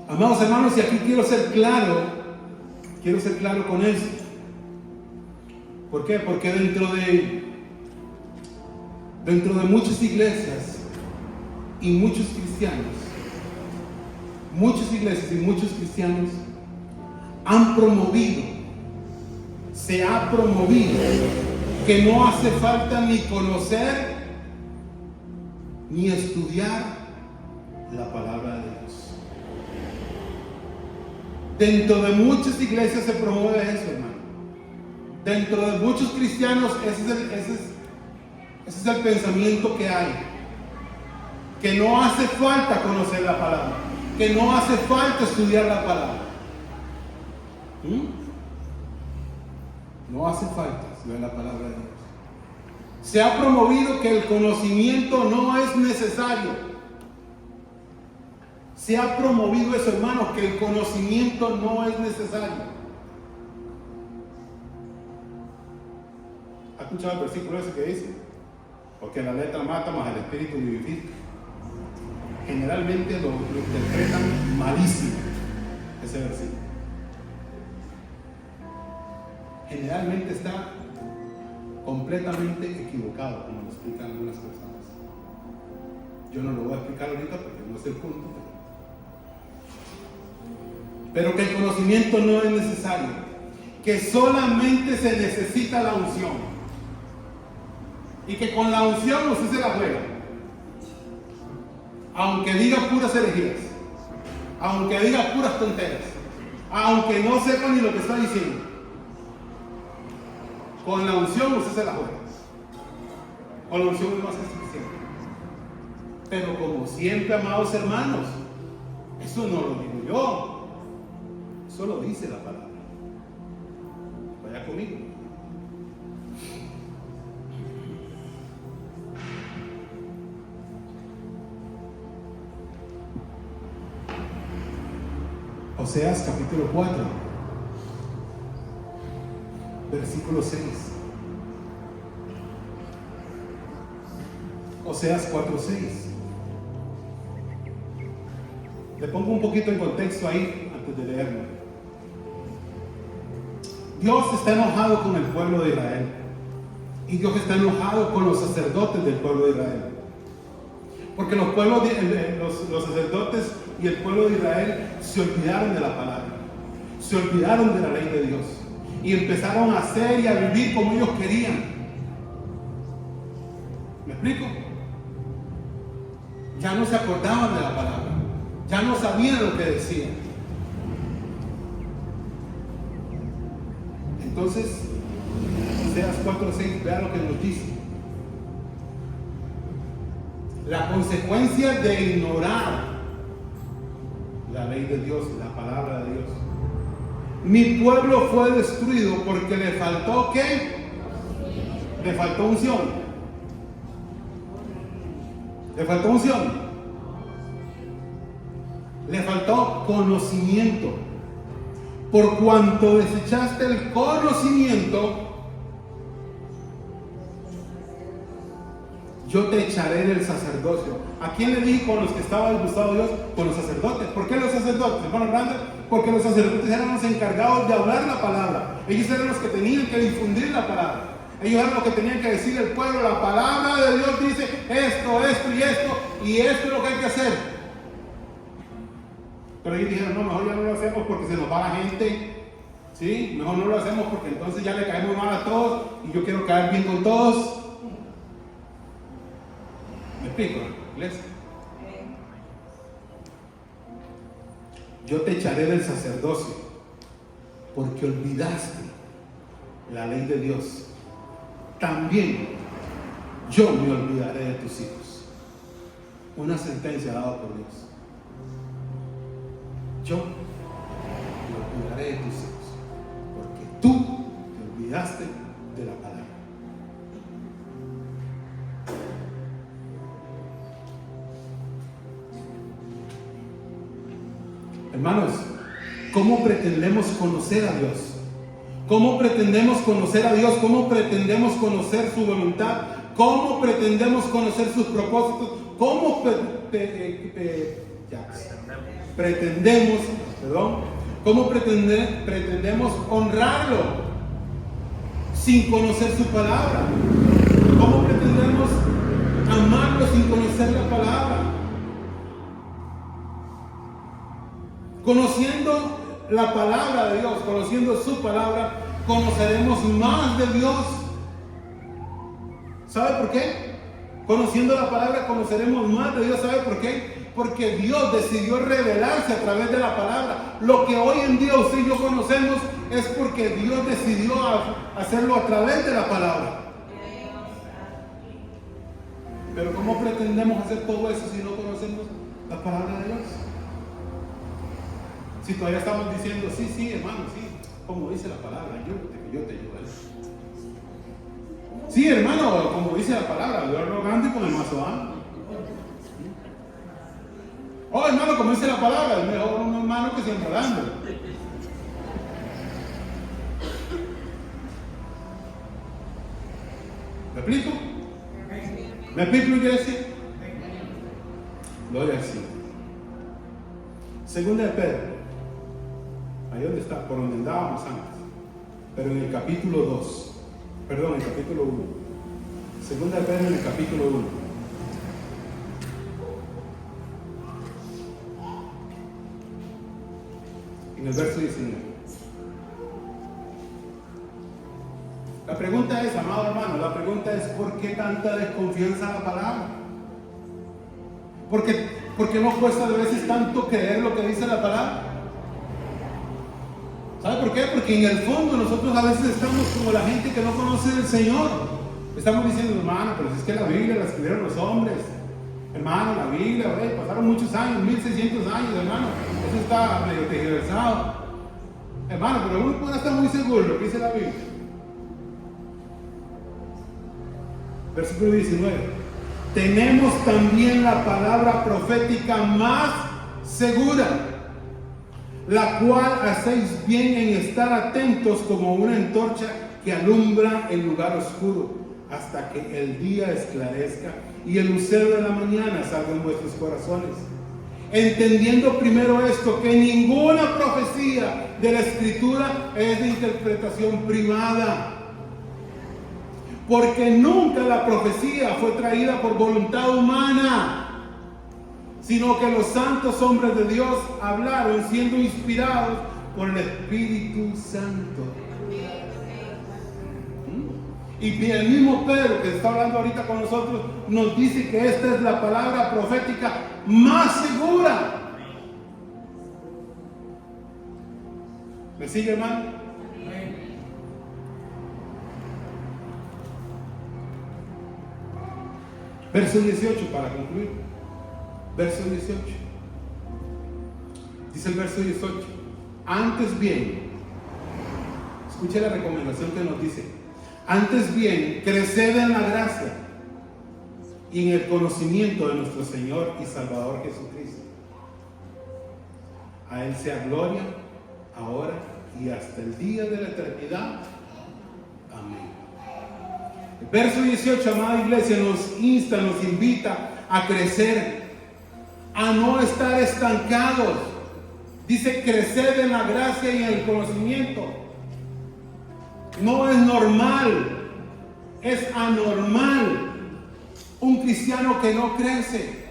Amados hermanos, y aquí quiero ser claro con esto. ¿Por qué? Porque dentro de muchas iglesias y muchos cristianos, muchas iglesias y muchos cristianos se ha promovido que no hace falta ni conocer ni estudiar la palabra de Dios. Dentro de muchas iglesias se promueve eso, hermano. Dentro de muchos cristianos ese es el pensamiento que hay. Que no hace falta conocer la palabra. Que no hace falta estudiar la palabra. No hace falta estudiar la palabra de Dios. Se ha promovido que el conocimiento no es necesario. Se ha promovido eso, hermanos, que el conocimiento no es necesario. ¿Ha escuchado el versículo ese que dice? Porque la letra mata, más el espíritu vivifica. Generalmente lo interpretan malísimo ese versículo. Generalmente está completamente equivocado, como lo explican algunas personas. Yo no lo voy a explicar ahorita porque no es el punto. Pero que el conocimiento no es necesario, que solamente se necesita la unción, y que con la unción usted se la juega, aunque diga puras herejías, aunque diga puras tonteras, aunque no sepa ni lo que está diciendo, con la unción usted se la juega. Con la unción es más que suficiente. Pero como siempre, amados hermanos, eso no lo digo yo. Eso lo dice la palabra. Vaya conmigo. Oseas capítulo 4, versículo 6. Oseas 4:6. Le pongo un poquito en contexto ahí antes de leerlo. Dios está enojado con el pueblo de Israel. Y Dios está enojado con los sacerdotes del pueblo de Israel. Porque los sacerdotes y el pueblo de Israel se olvidaron de la palabra. Se olvidaron de la ley de Dios. Y empezaron a hacer y a vivir como ellos querían. ¿Me explico? Ya no se acordaban de la palabra. Ya no sabían lo que decían. Entonces, Oseas 4:6, vea lo que nos dice. La consecuencia de ignorar la ley de Dios, la palabra de Dios. Mi pueblo fue destruido porque le faltó ¿qué? Le faltó unción. Le faltó unción. Le faltó conocimiento. Por cuanto desechaste el conocimiento, yo te echaré del sacerdocio. ¿A quién le dije con los que estaba disgustado Dios? Con los sacerdotes. ¿Por qué los sacerdotes, hermano Hernández? Porque los sacerdotes eran los encargados de hablar la palabra. Ellos eran los que tenían que difundir la palabra. Ellos eran los que tenían que decir al pueblo: la palabra de Dios dice esto, esto y esto, y esto es lo que hay que hacer. Pero ellos dijeron: no, mejor ya no lo hacemos porque se nos va la gente. ¿Sí? Mejor no lo hacemos porque entonces ya le caemos mal a todos y yo quiero caer bien con todos. ¿Me explico, iglesia? Yo te echaré del sacerdocio porque olvidaste la ley de Dios. También yo me olvidaré de tus hijos. Una sentencia dada por Dios. Yo me olvidaré de tus hijos porque tú te olvidaste de la palabra. Hermanos, ¿cómo pretendemos conocer a Dios? ¿Cómo pretendemos conocer a Dios? ¿Cómo pretendemos conocer su voluntad? ¿Cómo pretendemos conocer sus propósitos? ¿Cómo pretendemos honrarlo sin conocer su palabra? ¿Cómo pretendemos amarlo sin conocer la palabra? Conociendo la palabra de Dios, conociendo su palabra, conoceremos más de Dios. ¿Sabe por qué? Conociendo la palabra conoceremos más de Dios. ¿Sabe por qué? Porque Dios decidió revelarse a través de la palabra. Lo que hoy en día usted y yo conocemos es porque Dios decidió hacerlo a través de la palabra. Pero ¿cómo pretendemos hacer todo eso si no conocemos la palabra de Dios? Si todavía estamos diciendo: sí, hermano, sí, como dice la palabra, yo te ayudaré. Sí, hermano, como dice la palabra, yo arrogante con el mazo amplio. Oh, hermano, como dice la palabra, es mejor un hermano que siempre orando. ¿Me explico? ¿Me explico, iglesia? Gloria al Señor. Segunda de Pedro. Ahí donde está, por donde andábamos antes. Pero en el capítulo 2. Perdón, en el capítulo 1. Segunda de Pedro en el capítulo 1. En el verso 19. La pregunta es, amado hermano, la pregunta es: ¿por qué tanta desconfianza a la palabra? ¿Por qué no cuesta de veces tanto creer lo que dice la palabra? ¿Sabe por qué? Porque en el fondo nosotros a veces estamos como la gente que no conoce del Señor. Estamos diciendo: hermano, pero si es que la Biblia la escribieron los hombres. Hermano, la Biblia, pasaron muchos años, 1600 años, hermano. Eso está medio tergiversado. Hermano, pero uno puede estar muy seguro de lo que dice la Biblia. Versículo 19. Tenemos también la palabra profética más segura, la cual hacéis bien en estar atentos como una antorcha que alumbra el lugar oscuro, hasta que el día esclarezca y el lucero de la mañana salga en vuestros corazones. Entendiendo primero esto, que ninguna profecía de la Escritura es de interpretación privada, porque nunca la profecía fue traída por voluntad humana, sino que los santos hombres de Dios hablaron siendo inspirados por el Espíritu Santo. Y el mismo Pedro que está hablando ahorita con nosotros nos dice que esta es la palabra profética más segura. ¿Me sigue, hermano? Verso 18 para concluir. Verso 18. Dice el verso 18, antes bien, escuche la recomendación que nos dice, antes bien, creced en la gracia y en el conocimiento de nuestro Señor y Salvador Jesucristo. A Él sea gloria, ahora y hasta el día de la eternidad. Amén. El verso 18, amada iglesia, nos insta, nos invita a crecer, a no estar estancados. Dice, crecer en la gracia y en el conocimiento. No es normal, es anormal un cristiano que no crece,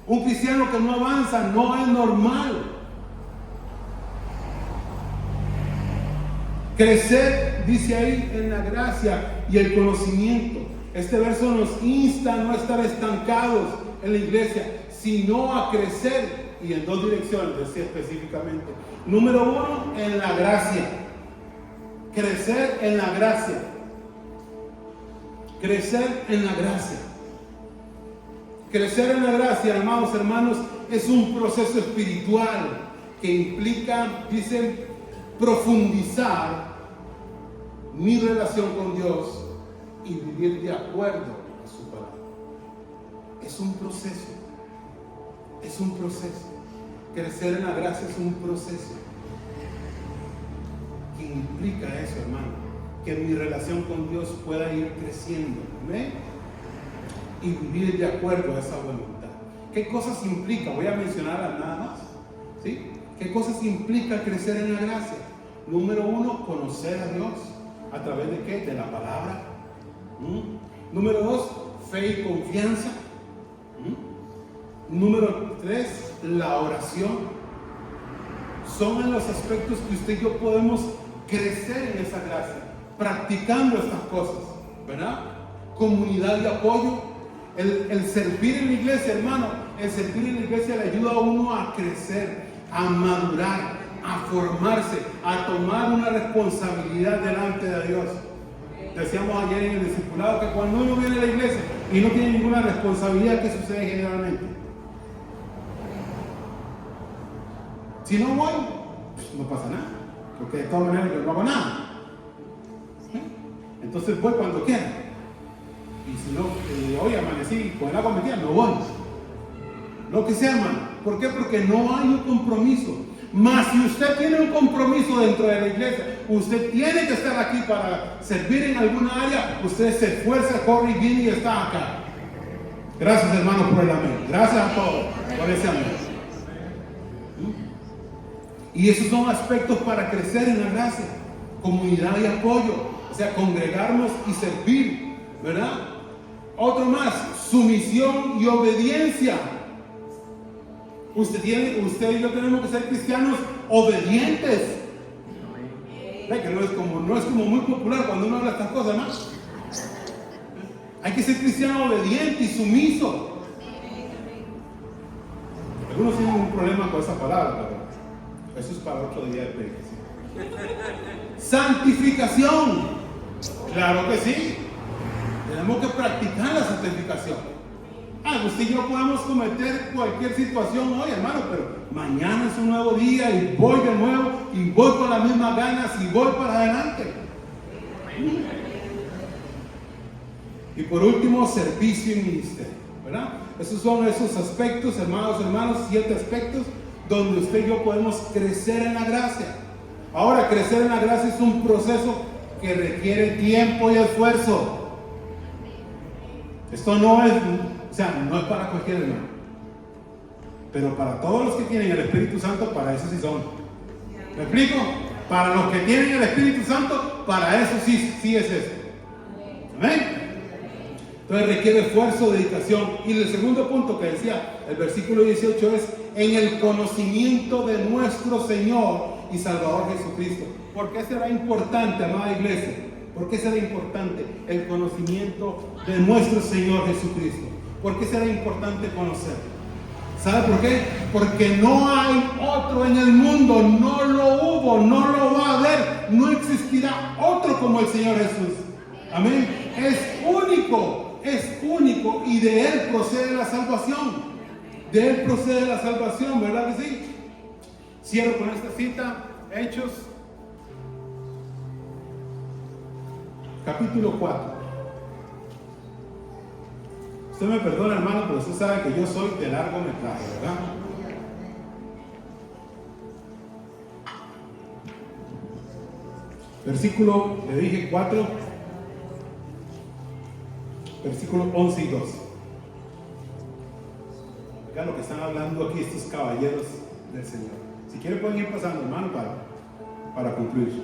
un cristiano que no avanza. No es normal. Crecer, dice ahí, en la gracia y el conocimiento. Este verso nos insta a no estar estancados en la iglesia, sino a crecer, y en dos direcciones, decía específicamente. Número uno, en la gracia. Crecer en la gracia. Crecer en la gracia. Crecer en la gracia, amados hermanos, es un proceso espiritual que implica, dicen, profundizar mi relación con Dios y vivir de acuerdo a su palabra. Es un proceso. Es un proceso. Crecer en la gracia es un proceso que implica eso, hermano, que mi relación con Dios pueda ir creciendo. ¿Amén? Y vivir de acuerdo a esa voluntad. ¿Qué cosas implica? Voy a mencionarlas nada más. ¿Sí? ¿Qué cosas implica crecer en la gracia? Número uno, conocer a Dios. ¿A través de qué? De la palabra. Número dos, fe y confianza. Número tres, la oración. Son en los aspectos que usted y yo podemos crecer en esa gracia, practicando estas cosas, ¿verdad? Comunidad de apoyo. El servir en la iglesia, hermano, el servir en la iglesia le ayuda a uno a crecer, a madurar, a formarse, a tomar una responsabilidad delante de Dios. Decíamos ayer en el discipulado que cuando uno viene a la iglesia y no tiene ninguna responsabilidad, ¿qué sucede generalmente? Si no voy, pues no pasa nada, porque de todas maneras yo no hago nada. Entonces voy cuando quiera. Y si no, hoy amanecí con el agua metida, no voy. Lo que sea, hermano. ¿Por qué? Porque no hay un compromiso. Mas si usted tiene un compromiso dentro de la iglesia, usted tiene que estar aquí para servir en alguna área, usted se esfuerza, corre y viene y está acá. Gracias, hermanos, por el amén. Gracias a todos por ese amén. Y esos son aspectos para crecer en la gracia. Comunidad y apoyo. O sea, congregarnos y servir, ¿verdad? Otro más, sumisión y obediencia. Usted y yo tenemos que ser cristianos obedientes. Que no es como muy popular cuando uno habla estas cosas, ¿no? Hay que ser cristiano obediente y sumiso. Algunos tienen un problema con esa palabra, pero eso es para otro día de predicación. Santificación. Claro que sí. Tenemos que practicar la santificación. Usted y yo podemos cometer cualquier situación hoy, hermano, pero mañana es un nuevo día y voy de nuevo y voy con las mismas ganas y voy para adelante. Y por último, servicio y ministerio, ¿verdad? Esos son esos aspectos, hermanos, 7 aspectos donde usted y yo podemos crecer en la gracia. Ahora, crecer en la gracia es un proceso que requiere tiempo y esfuerzo. Esto no es para cualquier hermano. Pero para todos los que tienen el Espíritu Santo, para eso sí son. ¿Me explico? Para los que tienen el Espíritu Santo, para eso sí es eso. ¿Amén? Entonces requiere esfuerzo, dedicación. Y el segundo punto que decía el versículo 18 es en el conocimiento de nuestro Señor y Salvador Jesucristo. ¿Por qué será importante, amada iglesia? ¿Por qué será importante el conocimiento de nuestro Señor Jesucristo? ¿Por qué será importante conocerlo? ¿Sabe por qué? Porque no hay otro en el mundo, no lo hubo, no lo va a haber, no existirá otro como el Señor Jesús. Amén. Es único y de Él procede la salvación. De Él procede la salvación, ¿verdad que sí? Cierro con esta cita, Hechos, capítulo 4. Usted me perdona, hermano, pero usted sabe que yo soy de largometraje, ¿verdad? Versículo, le dije 4, versículos 11 y 12. Vean lo que están hablando aquí estos caballeros del Señor. Si quieren pueden ir pasando, hermano, para concluir.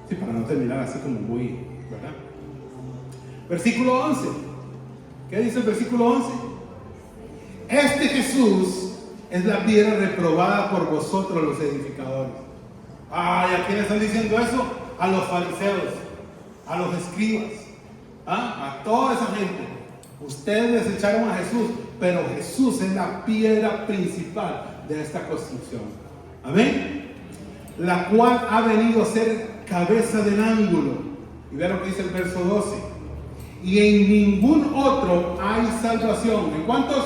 Sí, para no terminar así como muy, ¿verdad? Versículo 11. ¿Qué dice el versículo 11? Este Jesús es la piedra reprobada por vosotros los edificadores. Ay, ¿a quién están diciendo eso? A los fariseos, a los escribas, a toda esa gente. Ustedes desecharon a Jesús, pero Jesús es la piedra principal de esta construcción. Amén. La cual ha venido a ser cabeza del ángulo. Y vean lo que dice el verso 12. Y en ningún otro hay salvación. ¿En cuántos?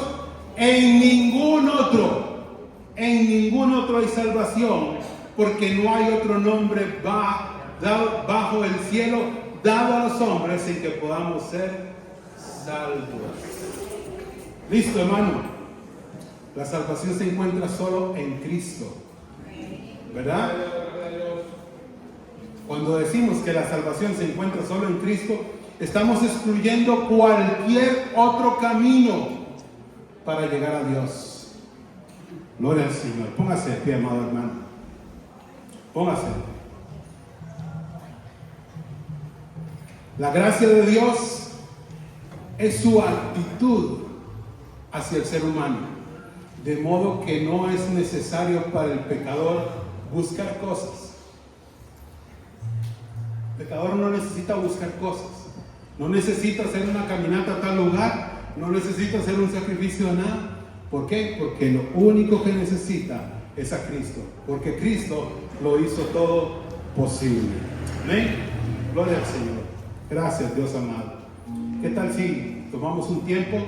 En ningún otro. En ningún otro hay salvación, porque no hay otro nombre bajo el cielo dado a los hombres en que podamos ser salvos. Listo, hermano. La salvación se encuentra solo en Cristo, ¿verdad? Cuando decimos que la salvación se encuentra solo en Cristo, estamos excluyendo cualquier otro camino para llegar a Dios. Gloria al Señor. Póngase de pie, amado hermano. Póngase. La gracia de Dios es su actitud hacia el ser humano, de modo que no es necesario para el pecador buscar cosas. El pecador no necesita buscar cosas, no necesita hacer una caminata a tal lugar, no necesita hacer un sacrificio de nada. ¿Por qué? Porque lo único que necesita es a Cristo, porque Cristo lo hizo todo posible. Amén. Gloria al Señor. Gracias, Dios amado. ¿Qué tal si tomamos un tiempo